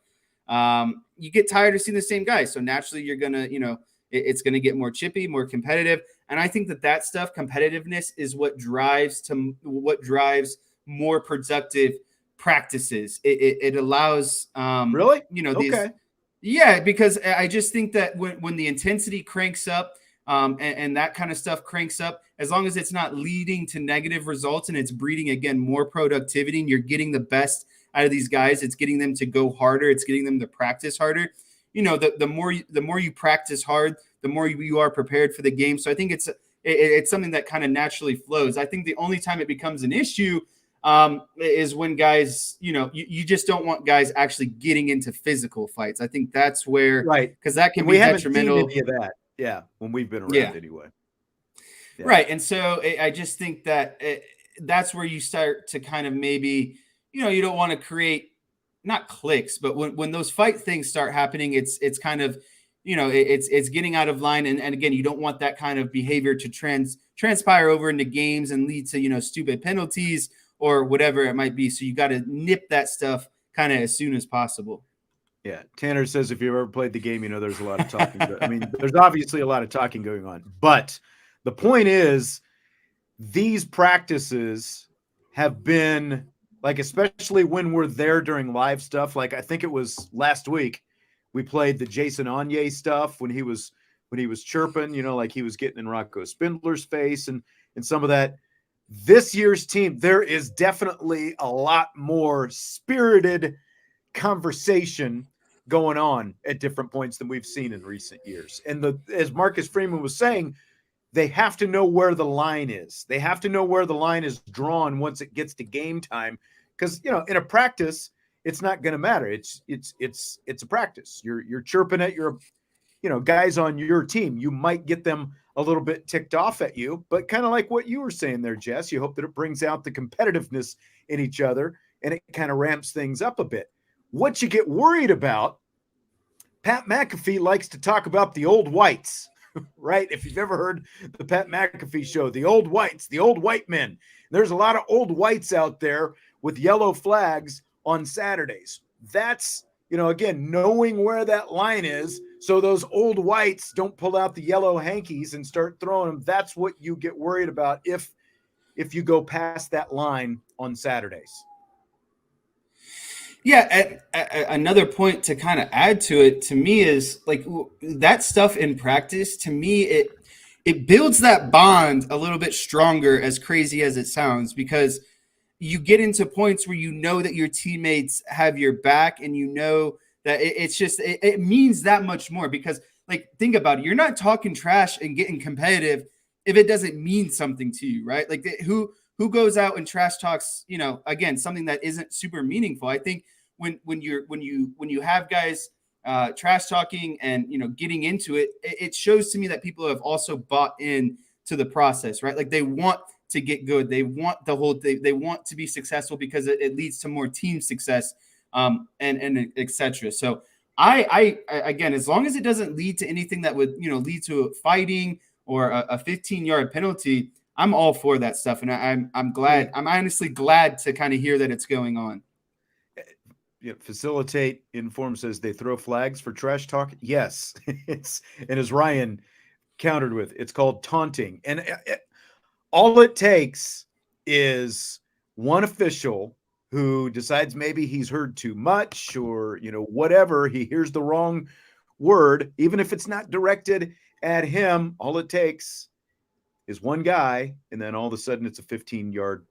You get tired of seeing the same guys. So naturally, you're going to, it's going to get more chippy, more competitive. And I think that stuff, competitiveness, is what drives more productive practices. It allows really, these, okay. Yeah, because I just think that when the intensity cranks up and that kind of stuff cranks up, as long as it's not leading to negative results and it's breeding, again, more productivity, and you're getting the best out of these guys, it's getting them to go harder, it's getting them to practice harder. The more you practice hard, the more you are prepared for the game. So I think it's something that kind of naturally flows. I think the only time it becomes an issue is when guys, you just don't want guys actually getting into physical fights. I think that's where, right, because that can be detrimental. Haven't seen any of that, yeah, when we've been around anyway. Yeah. Right, and so I just think that that's where you start to kind of maybe, you don't want to create not cliques, but when those fight things start happening, it's kind of, it's getting out of line. And again, you don't want that kind of behavior to transpire over into games and lead to, stupid penalties or whatever it might be. So you got to nip that stuff kind of as soon as possible. Yeah. Tanner says, if you've ever played the game, there's a lot of talking. I mean, there's obviously a lot of talking going on, but the point is these practices have been, like, especially when we're there during live stuff. Like, I think it was last week we played the Jason Anye stuff when he was chirping, like he was getting in Rocco Spindler's face and some of that. This year's team, there is definitely a lot more spirited conversation going on at different points than we've seen in recent years. And as Marcus Freeman was saying, they have to know where the line is. They have to know where the line is drawn once it gets to game time. Because, in a practice, it's not going to matter. It's a practice. You're chirping at your, guys on your team. You might get them a little bit ticked off at you, but kind of like what you were saying there, Jess, you hope that it brings out the competitiveness in each other and it kind of ramps things up a bit. What you get worried about, Pat McAfee likes to talk about the old whites, right? If you've ever heard the Pat McAfee show, the old whites, the old white men, there's a lot of old whites out there with yellow flags on Saturdays. That's, again, knowing where that line is so those old whites don't pull out the yellow hankies and start throwing them. That's what you get worried about if you go past that line on Saturdays. Yeah, another point to kind of add to it, to me, is like that stuff in practice, to me, it builds that bond a little bit stronger, as crazy as it sounds, because you get into points where that your teammates have your back, and that it means that much more. Because, like, think about it, you're not talking trash and getting competitive if it doesn't mean something to you, right? Like, who goes out and trash talks, again, something that isn't super meaningful. I think when you have guys trash talking and getting into it, it shows to me that people have also bought in to the process, right? Like, they want to get good. They want they want to be successful because it leads to more team success, and et cetera. So I again, as long as it doesn't lead to anything that would, lead to fighting or a 15-yard penalty, I'm all for that stuff. And I'm glad. I'm honestly glad to kind of hear that it's going on. Facilitate Inform says they throw flags for trash talk. Yes, and as Ryan countered with, it's called taunting. And all it takes is one official who decides maybe he's heard too much or, whatever, he hears the wrong word, even if it's not directed at him, all it takes is one guy, and then all of a sudden it's a 15-yard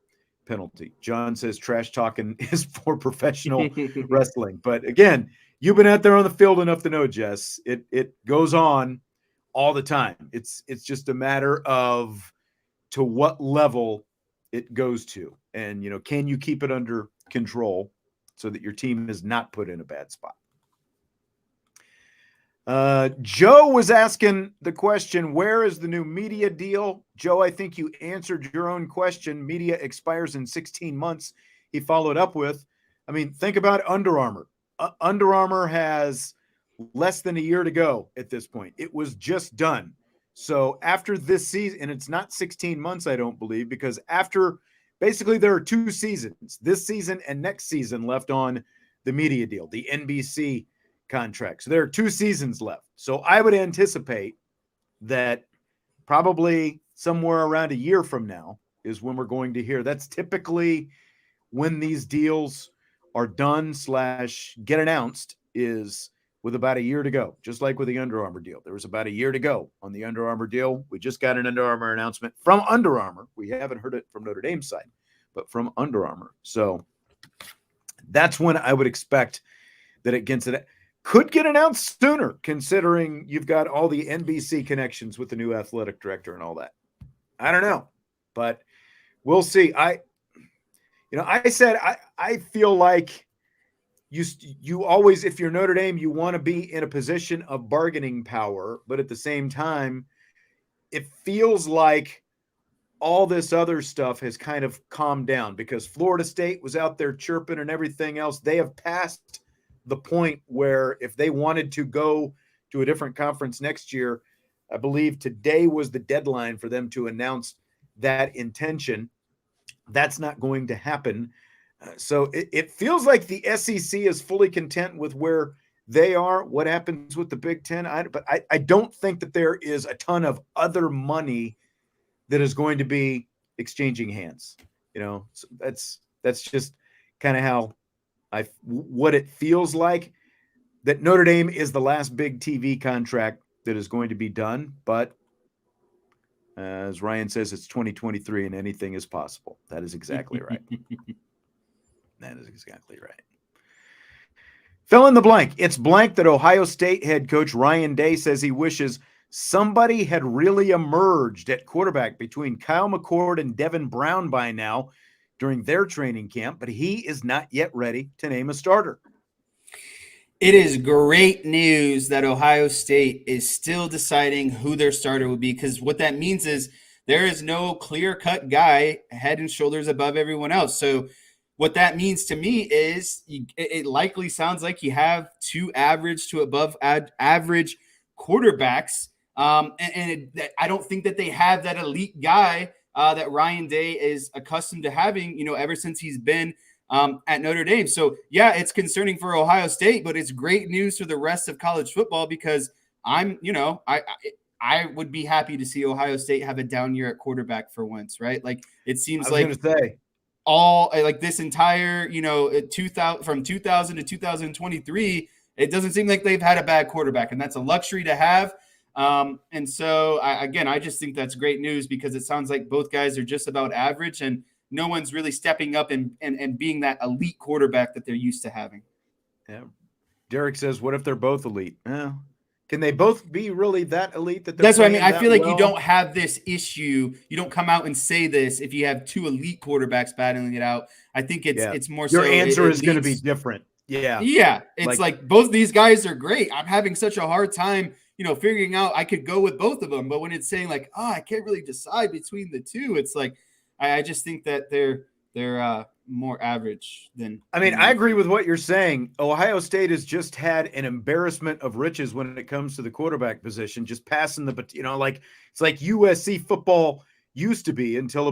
penalty. John says trash talking is for professional wrestling. But again, you've been out there on the field enough to know, Jess, it goes on all the time. It's just a matter of to what level it goes to. And, can you keep it under control so that your team is not put in a bad spot? Joe was asking the question, where is the new media deal? Joe, I think you answered your own question. Media expires in 16 months. He followed up with, think about Under Armour. Under Armour has less than a year to go at this point. It was just done. So after this season, and it's not 16 months, I don't believe, because after basically there are 2 seasons, this season and next season left on the media deal, the NBC contract. So there are 2 seasons left. So I would anticipate that probably somewhere around a year from now is when we're going to hear. That's typically when these deals are done / get announced, is with about a year to go, just like with the Under Armour deal. There was about a year to go on the Under Armour deal. We just got an Under Armour announcement from Under Armour. We haven't heard it from Notre Dame's side, but from Under Armour. So that's when I would expect that it gets it. Could get announced sooner, considering you've got all the NBC connections with the new athletic director and all that. I don't know, but we'll see. I said I feel like you always, if you're Notre Dame, you want to be in a position of bargaining power, but at the same time, it feels like all this other stuff has kind of calmed down because Florida State was out there chirping and everything else. They have passed the point where if they wanted to go to a different conference next year, I believe today was the deadline for them to announce that intention. That's not going to happen. So it feels like the SEC is fully content with where they are. What happens with the Big Ten? But I don't think that there is a ton of other money that is going to be exchanging hands. So that's just kind of how what it feels like, that Notre Dame is the last big TV contract that is going to be done. But as Ryan says, it's 2023 and anything is possible. That is exactly right. That is exactly right. Fill in the blank. It's blank that Ohio State head coach Ryan Day says he wishes somebody had really emerged at quarterback between Kyle McCord and Devin Brown by now during their training camp, but he is not yet ready to name a starter. It is great news that Ohio State is still deciding who their starter will be, because what that means is there is no clear-cut guy head and shoulders above everyone else. So what that means to me is it likely sounds like you have 2 average to above average quarterbacks. I don't think that they have that elite guy that Ryan Day is accustomed to having, ever since he's been at Notre Dame. So, yeah, it's concerning for Ohio State, but it's great news for the rest of college football because I would be happy to see Ohio State have a down year at quarterback for once, right? Like it seems like this entire, 2000 from 2000 to 2023, it doesn't seem like they've had a bad quarterback, and that's a luxury to have. And so I just think that's great news because it sounds like both guys are just about average and no one's really stepping up and being that elite quarterback that they're used to having. Yeah. Derek says, what if they're both elite? Can they both be really that elite? That's what I mean. I feel like you don't have this issue. You don't come out and say this if you have 2 elite quarterbing battling it out. I think it's more your so answer is going to be different. Yeah. Yeah. It's like both these guys are great. I'm having such a hard time, figuring out I could go with both of them. But when it's saying like, I can't really decide between the 2, it's like, I just think that they're more average than. I agree with what you're saying. Ohio State has just had an embarrassment of riches when it comes to the quarterback position, just passing the, it's like USC football used to be until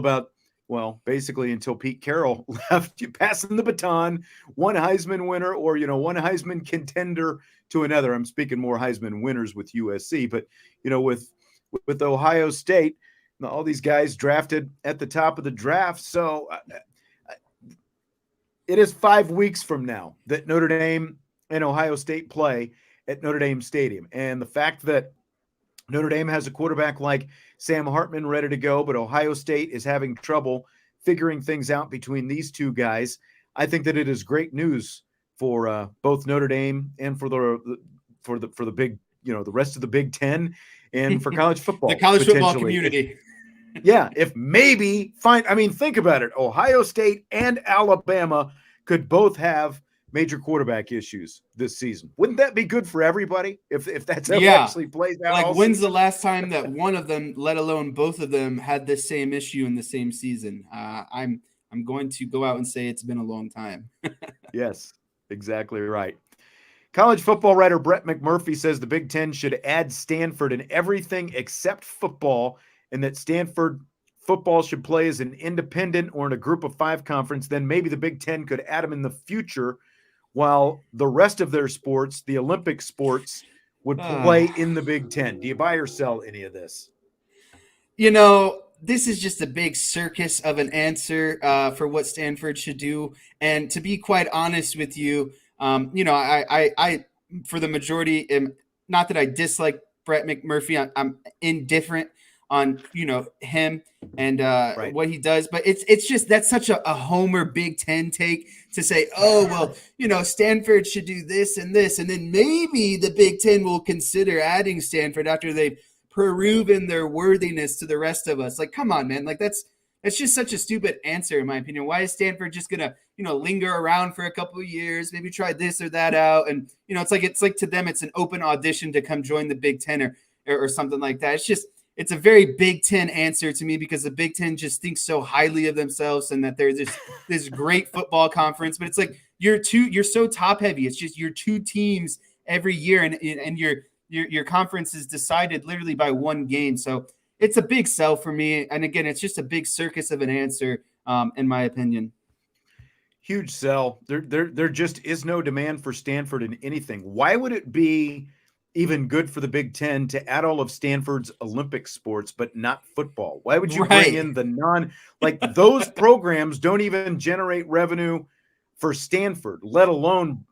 basically until Pete Carroll left, you passing the baton, one Heisman winner or, one Heisman contender to another. I'm speaking more Heisman winners with USC, but, with Ohio State, all these guys drafted at the top of the draft. So it is 5 weeks from now that Notre Dame and Ohio State play at Notre Dame Stadium. And the fact that Notre Dame has a quarterback like Sam Hartman ready to go, but Ohio State is having trouble figuring things out between these two guys, I think that it is great news for both Notre Dame and for the big, the rest of the Big Ten and for college football. The college football community. If maybe think about it. Ohio State and Alabama could both have major quarterback issues this season. Wouldn't that be good for everybody if that's how it actually plays out? Like, when's the last time that one of them, let alone both of them, had this same issue in the same season? I'm going to go out and say it's been a long time. Yes, exactly right. College football writer Brett McMurphy says the Big Ten should add Stanford in everything except football, and that Stanford football should play as an independent or in a group of 5 conference. Then maybe the Big Ten could add them in the future, while the rest of their sports, the Olympic sports, would play in the Big Ten. Do you buy or sell any of this? This is just a big circus of an answer for what Stanford should do. And to be quite honest with you, I for the majority, not that I dislike Brett McMurphy, I'm indifferent on him and what he does, but it's just, that's such a homer Big Ten take to say, Stanford should do this and this, and then maybe the Big Ten will consider adding Stanford after they've proven their worthiness to the rest of us. Like, come on, man. Like, that's just such a stupid answer, in my opinion. Why is Stanford just gonna linger around for a couple of years, maybe try this or that out? And it's like to them it's an open audition to come join the Big Ten or something like that. It's a very Big Ten answer to me, because the Big Ten just thinks so highly of themselves and that they're this great football conference. But it's like you're so top heavy. It's just you're 2 teams every year, and your conference is decided literally by 1 game. So it's a big sell for me. And again, it's just a big circus of an answer, in my opinion. Huge sell. There just is no demand for Stanford in anything. Why would it be even good for the Big Ten to add all of Stanford's Olympic sports, but not football? Why would you bring in the those programs don't even generate revenue for Stanford, let alone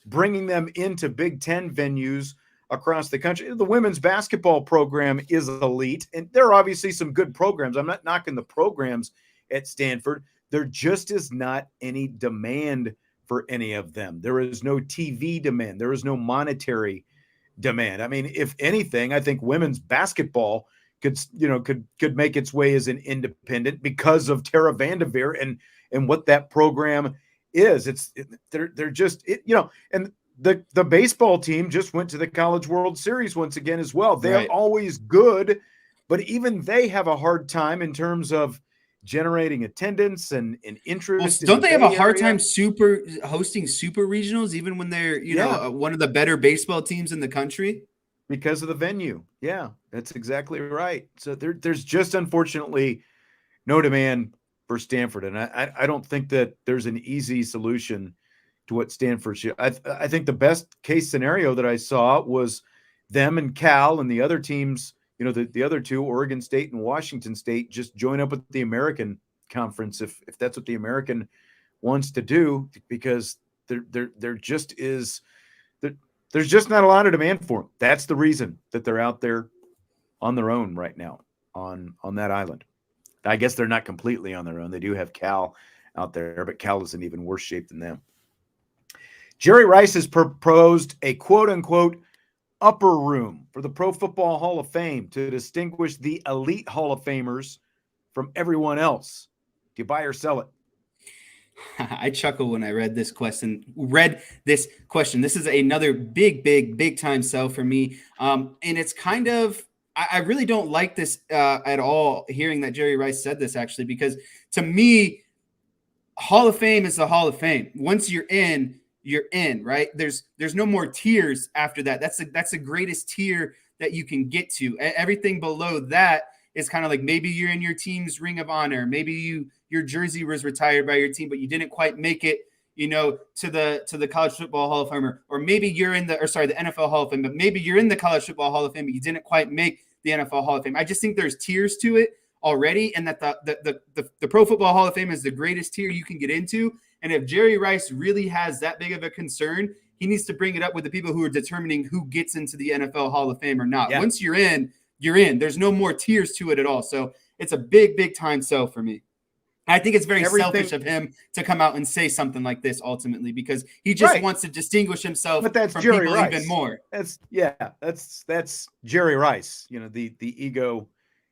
bringing them into Big Ten venues across the country? The women's basketball program is elite, and there are obviously some good programs. I'm not knocking the programs at Stanford. There just is not any demand for any of them. There is no TV demand. There is no monetary demand. I mean, if anything, I think women's basketball could make its way as an independent because of Tara Vanderveer and what that program is. They're just and the baseball team just went to the College World Series once again as well. They're always good, but even they have a hard time in terms of generating attendance and interest. Don't they have a hard time hosting super regionals, even when they're one of the better baseball teams in the country? Because of the venue. Yeah, that's exactly right. So there's just unfortunately no demand for Stanford, and I don't think that there's an easy solution to what Stanford should. I think the best case scenario that I saw was them and Cal and the other teams. The other 2, Oregon State and Washington State, just join up with the American Conference if that's what the American wants to do, because there just is there's just not a lot of demand for them. That's the reason that they're out there on their own right now on that island. I guess they're not completely on their own. They do have Cal out there, but Cal is in even worse shape than them. Jerry Rice has proposed a quote-unquote upper room for the Pro Football Hall of Fame to distinguish the elite Hall of Famers from everyone else. Do you buy or sell it? I chuckle when I read this question. This is another big time sell for me. And it's kind of, I really don't like this at all, hearing that Jerry Rice said this, actually, because to me, Hall of Fame is the Hall of Fame. Once you're in, right? There's no more tiers after that. That's the greatest tier that you can get to. Everything below that is kind of like, maybe you're in your team's Ring of Honor. Maybe your jersey was retired by your team, but you didn't quite make it, to the College Football Hall of Fame, or maybe you're in the NFL Hall of Fame, but maybe you're in the College Football Hall of Fame, but you didn't quite make the NFL Hall of Fame. I just think there's tiers to it. already, and that the Pro Football Hall of Fame is the greatest tier you can get into. And if Jerry Rice really has that big of a concern, he needs to bring it up with the people who are determining who gets into the NFL Hall of Fame or not. Yeah. Once you're in, you're in. There's no more tiers to it at all. So it's a big, big time sell for me. I think it's very selfish of him to come out and say something like this ultimately, because he just wants to distinguish himself from Jerry people Rice. even more. That's Jerry Rice. You know, the ego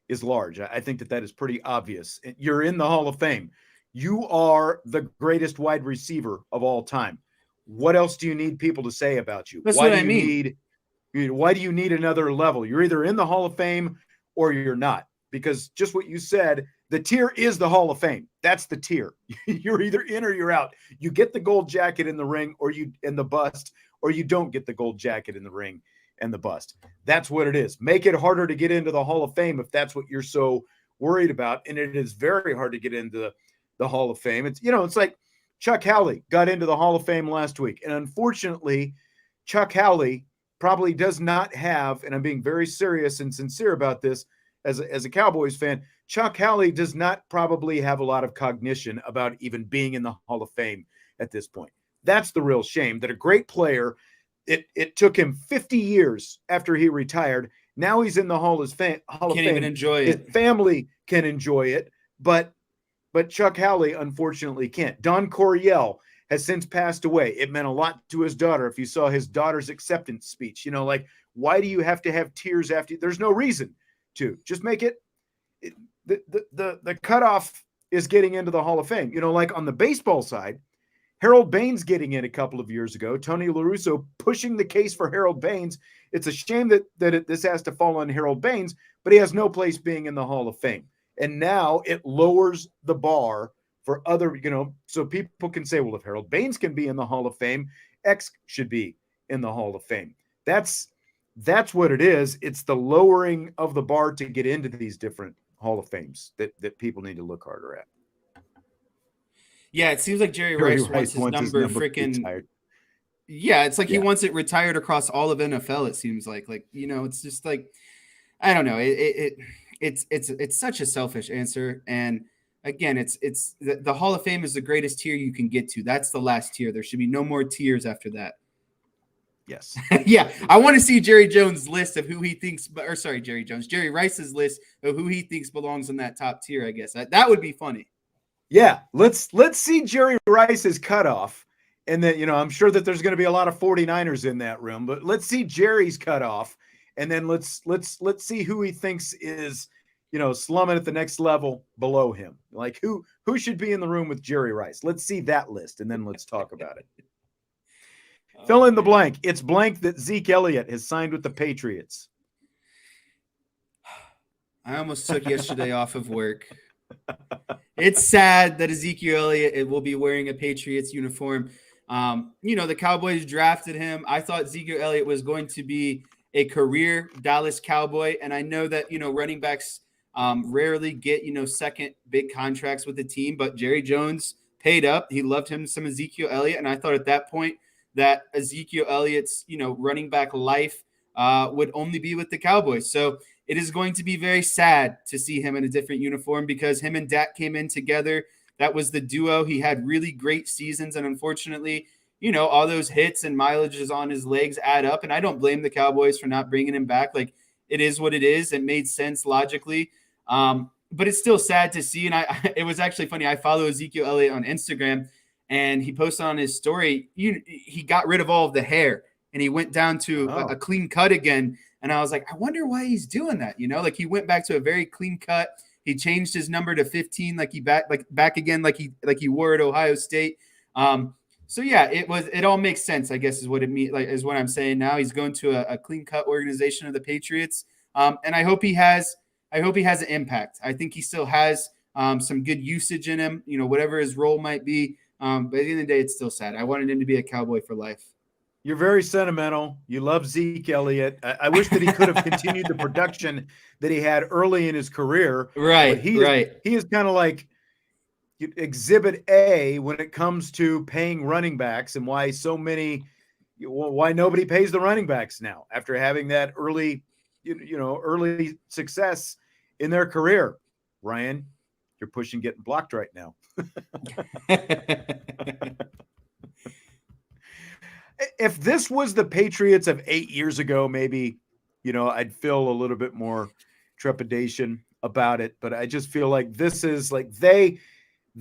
is large. I think that is pretty obvious. You're in the Hall of Fame. You are the greatest wide receiver of all time. What else do you need people to say about you? That's why what do I you mean. why do you need another level? You're either in the Hall of Fame or you're not. Because just what you said, the tier is the Hall of Fame. That's the tier. You're either in or you're out. You get the gold jacket in the ring or you in the bust, or you don't get the gold jacket in the ring and the bust. That's what it is. Make it harder to get into the Hall of Fame if that's what you're so worried about. And it is very hard to get into the Hall of Fame. It's like Chuck Howley got into the Hall of Fame last week. And unfortunately, Chuck Howley probably does not have, and I'm being very serious and sincere about this as a Cowboys fan, Chuck Howley does not probably have a lot of cognition about even being in the Hall of Fame at this point. That's the real shame, that a great player, it took him 50 years after he retired. Now he's in the Hall of Fame. Can't even enjoy it. His family can enjoy it, but Chuck Howley unfortunately can't. Don Coryell has since passed away. It meant a lot to his daughter. If you saw his daughter's acceptance speech, like, why do you have to have tears after? There's no reason to. Just make it. The cutoff is getting into the Hall of Fame. Like on the baseball side, Harold Baines getting in a couple of years ago, Tony La Russa pushing the case for Harold Baines. It's a shame that this has to fall on Harold Baines, but he has no place being in the Hall of Fame. And now it lowers the bar for other, so people can say, well, if Harold Baines can be in the Hall of Fame, X should be in the Hall of Fame. That's what it is. It's the lowering of the bar to get into these different Hall of Fames that people need to look harder at. Yeah, it seems like Jerry Rice wants his number freaking retired. Yeah, it's like he wants it retired across all of NFL, it seems like. It's just like, I don't know. It's such a selfish answer. And again, it's the Hall of Fame is the greatest tier you can get to. That's the last tier. There should be no more tiers after that. Yes. Yeah. I want to see Jerry Jones' list of who he thinks, Jerry Rice's list of who he thinks belongs in that top tier, I guess. That would be funny. Yeah. Let's see Jerry Rice's cutoff. And then, I'm sure that there's going to be a lot of 49ers in that room, but let's see Jerry's cutoff. And then let's see who he thinks is, slumming at the next level below him. Like who should be in the room with Jerry Rice? Let's see that list, and then let's talk about it. Fill in the blank. It's blank that Zeke Elliott has signed with the Patriots. I almost took yesterday off of work. It's sad that Ezekiel Elliott will be wearing a Patriots uniform. The Cowboys drafted him. I thought Ezekiel Elliott was going to be a career Dallas Cowboy. And I know that, running backs rarely get, second big contracts with the team, but Jerry Jones paid up. He loved him some Ezekiel Elliott. And I thought at that point that Ezekiel Elliott's, running back life would only be with the Cowboys. So it is going to be very sad to see him in a different uniform, because him and Dak came in together. That was the duo. He had really great seasons. And unfortunately, all those hits and mileages on his legs add up. And I don't blame the Cowboys for not bringing him back. Like, it is what it is. It made sense logically. But it's still sad to see. And it was actually funny. I follow Ezekiel Elliott on Instagram, and he posted on his story, he got rid of all of the hair and he went down to a clean cut again. And I was like, I wonder why he's doing that. Like he went back to a very clean cut. He changed his number to 15, like he back again, like he wore at Ohio State. So yeah, it all makes sense, I guess, is what it means. Like, is what I'm saying now. He's going to a clean cut organization of the Patriots. And I hope he has an impact. I think he still has some good usage in him, whatever his role might be. But at the end of the day, it's still sad. I wanted him to be a Cowboy for life. You're very sentimental. You love Zeke Elliott. I wish that he could have continued the production that he had early in his career. Right. He is kind of like exhibit A when it comes to paying running backs, and why nobody pays the running backs now after having that early success in their career. Ryan, you're pushing getting blocked right now. If this was the Patriots of 8 years ago, maybe, I'd feel a little bit more trepidation about it. But I just feel like this is like they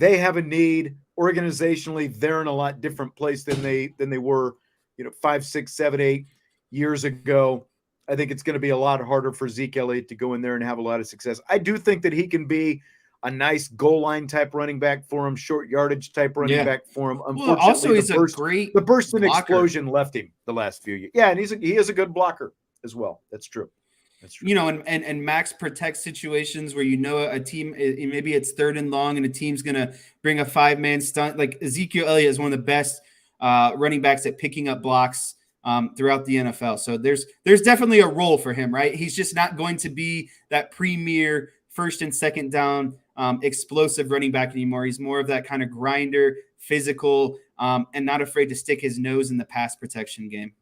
have a need organizationally. They're in a lot different place than they were, 5, 6, 7, 8 years ago. I think it's going to be a lot harder for Zeke Elliott to go in there and have a lot of success. I do think that he can be a nice goal line type running back for him, short yardage type running back for him. Unfortunately, well, also he's a great the burst and blocker. explosion left him the last few years. Yeah, and he is a good blocker as well. That's true. That's true. And Max protects situations where a team, maybe it's 3rd and long and a team's going to bring a 5-man stunt. Like Ezekiel Elliott is one of the best running backs at picking up blocks throughout the NFL. So there's definitely a role for him, right? He's just not going to be that premier 1st and 2nd down explosive running back anymore. He's more of that kind of grinder, physical, and not afraid to stick his nose in the pass protection game.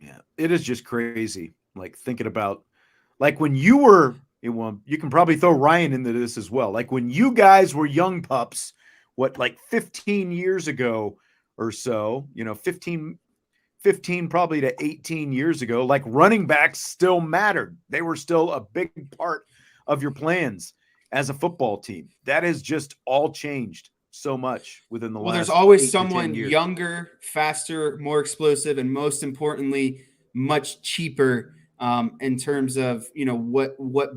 Yeah, it is just crazy. Like thinking about, like when you were, you can probably throw Ryan into this as well. Like when you guys were young pups, like 15 years ago or so, 15 probably to 18 years ago, like running backs still mattered. They were still a big part of your plans as a football team. That has just all changed so much within the last. Well, there's always someone younger, faster, more explosive, and most importantly, much cheaper in terms of what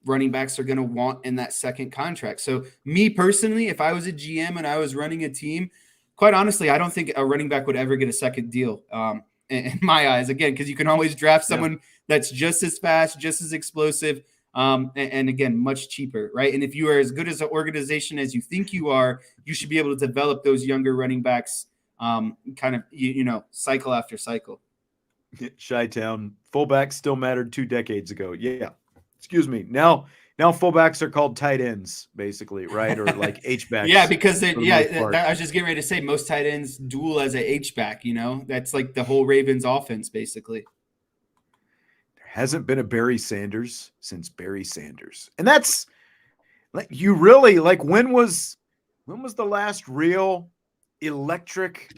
running backs are going to want in that second contract. So me personally, if I was a GM and I was running a team, quite honestly, I don't think a running back would ever get a second deal in my eyes. Again, because you can always draft someone that's just as fast, just as explosive, and again, much cheaper, right? And if you are as good as an organization as you think you are, you should be able to develop those younger running backs kind of, cycle after cycle. Chi-Town, fullbacks still mattered 2 decades ago. Yeah. Excuse me. Now fullbacks are called tight ends, basically, right? Or like H-backs. Yeah, because I was just getting ready to say most tight ends duel as a H-back, That's like the whole Ravens offense, basically. There hasn't been a Barry Sanders since Barry Sanders. And that's like, you really, like, when was the last real electric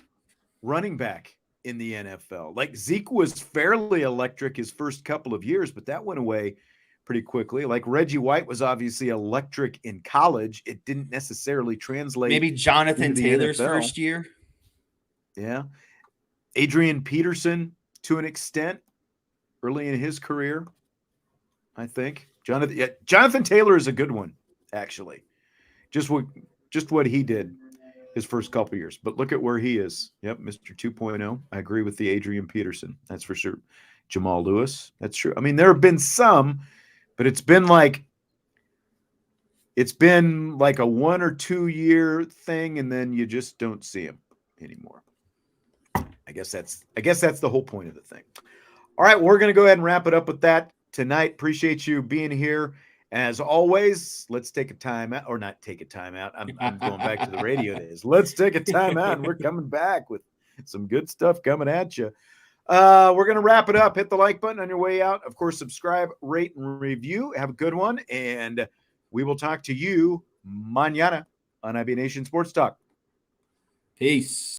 running back in the NFL? Like Zeke was fairly electric his first couple of years, but that went away pretty quickly. Like Reggie White was obviously electric in college. It didn't necessarily translate. Maybe Jonathan Taylor's first year. Yeah. Adrian Peterson to an extent early in his career, I think. Jonathan Taylor is a good one, actually. Just what he did his first couple of years. But look at where he is. Yep, Mr. 2.0. I agree with the Adrian Peterson. That's for sure. Jamal Lewis. That's true. I mean, there have been some, but it's been like a 1 or 2 year thing, and then you just don't see him anymore. I guess that's the whole point of the thing. All right, we're going to go ahead and wrap it up with that tonight. Appreciate you being here. As always, let's take a time out, or not take a time out. I'm going back to the radio days. Let's take a time out, and we're coming back with some good stuff coming at you. We're going to wrap it up. Hit the like button on your way out. Of course, subscribe, rate, and review. Have a good one, and we will talk to you mañana on IB Nation Sports Talk. Peace.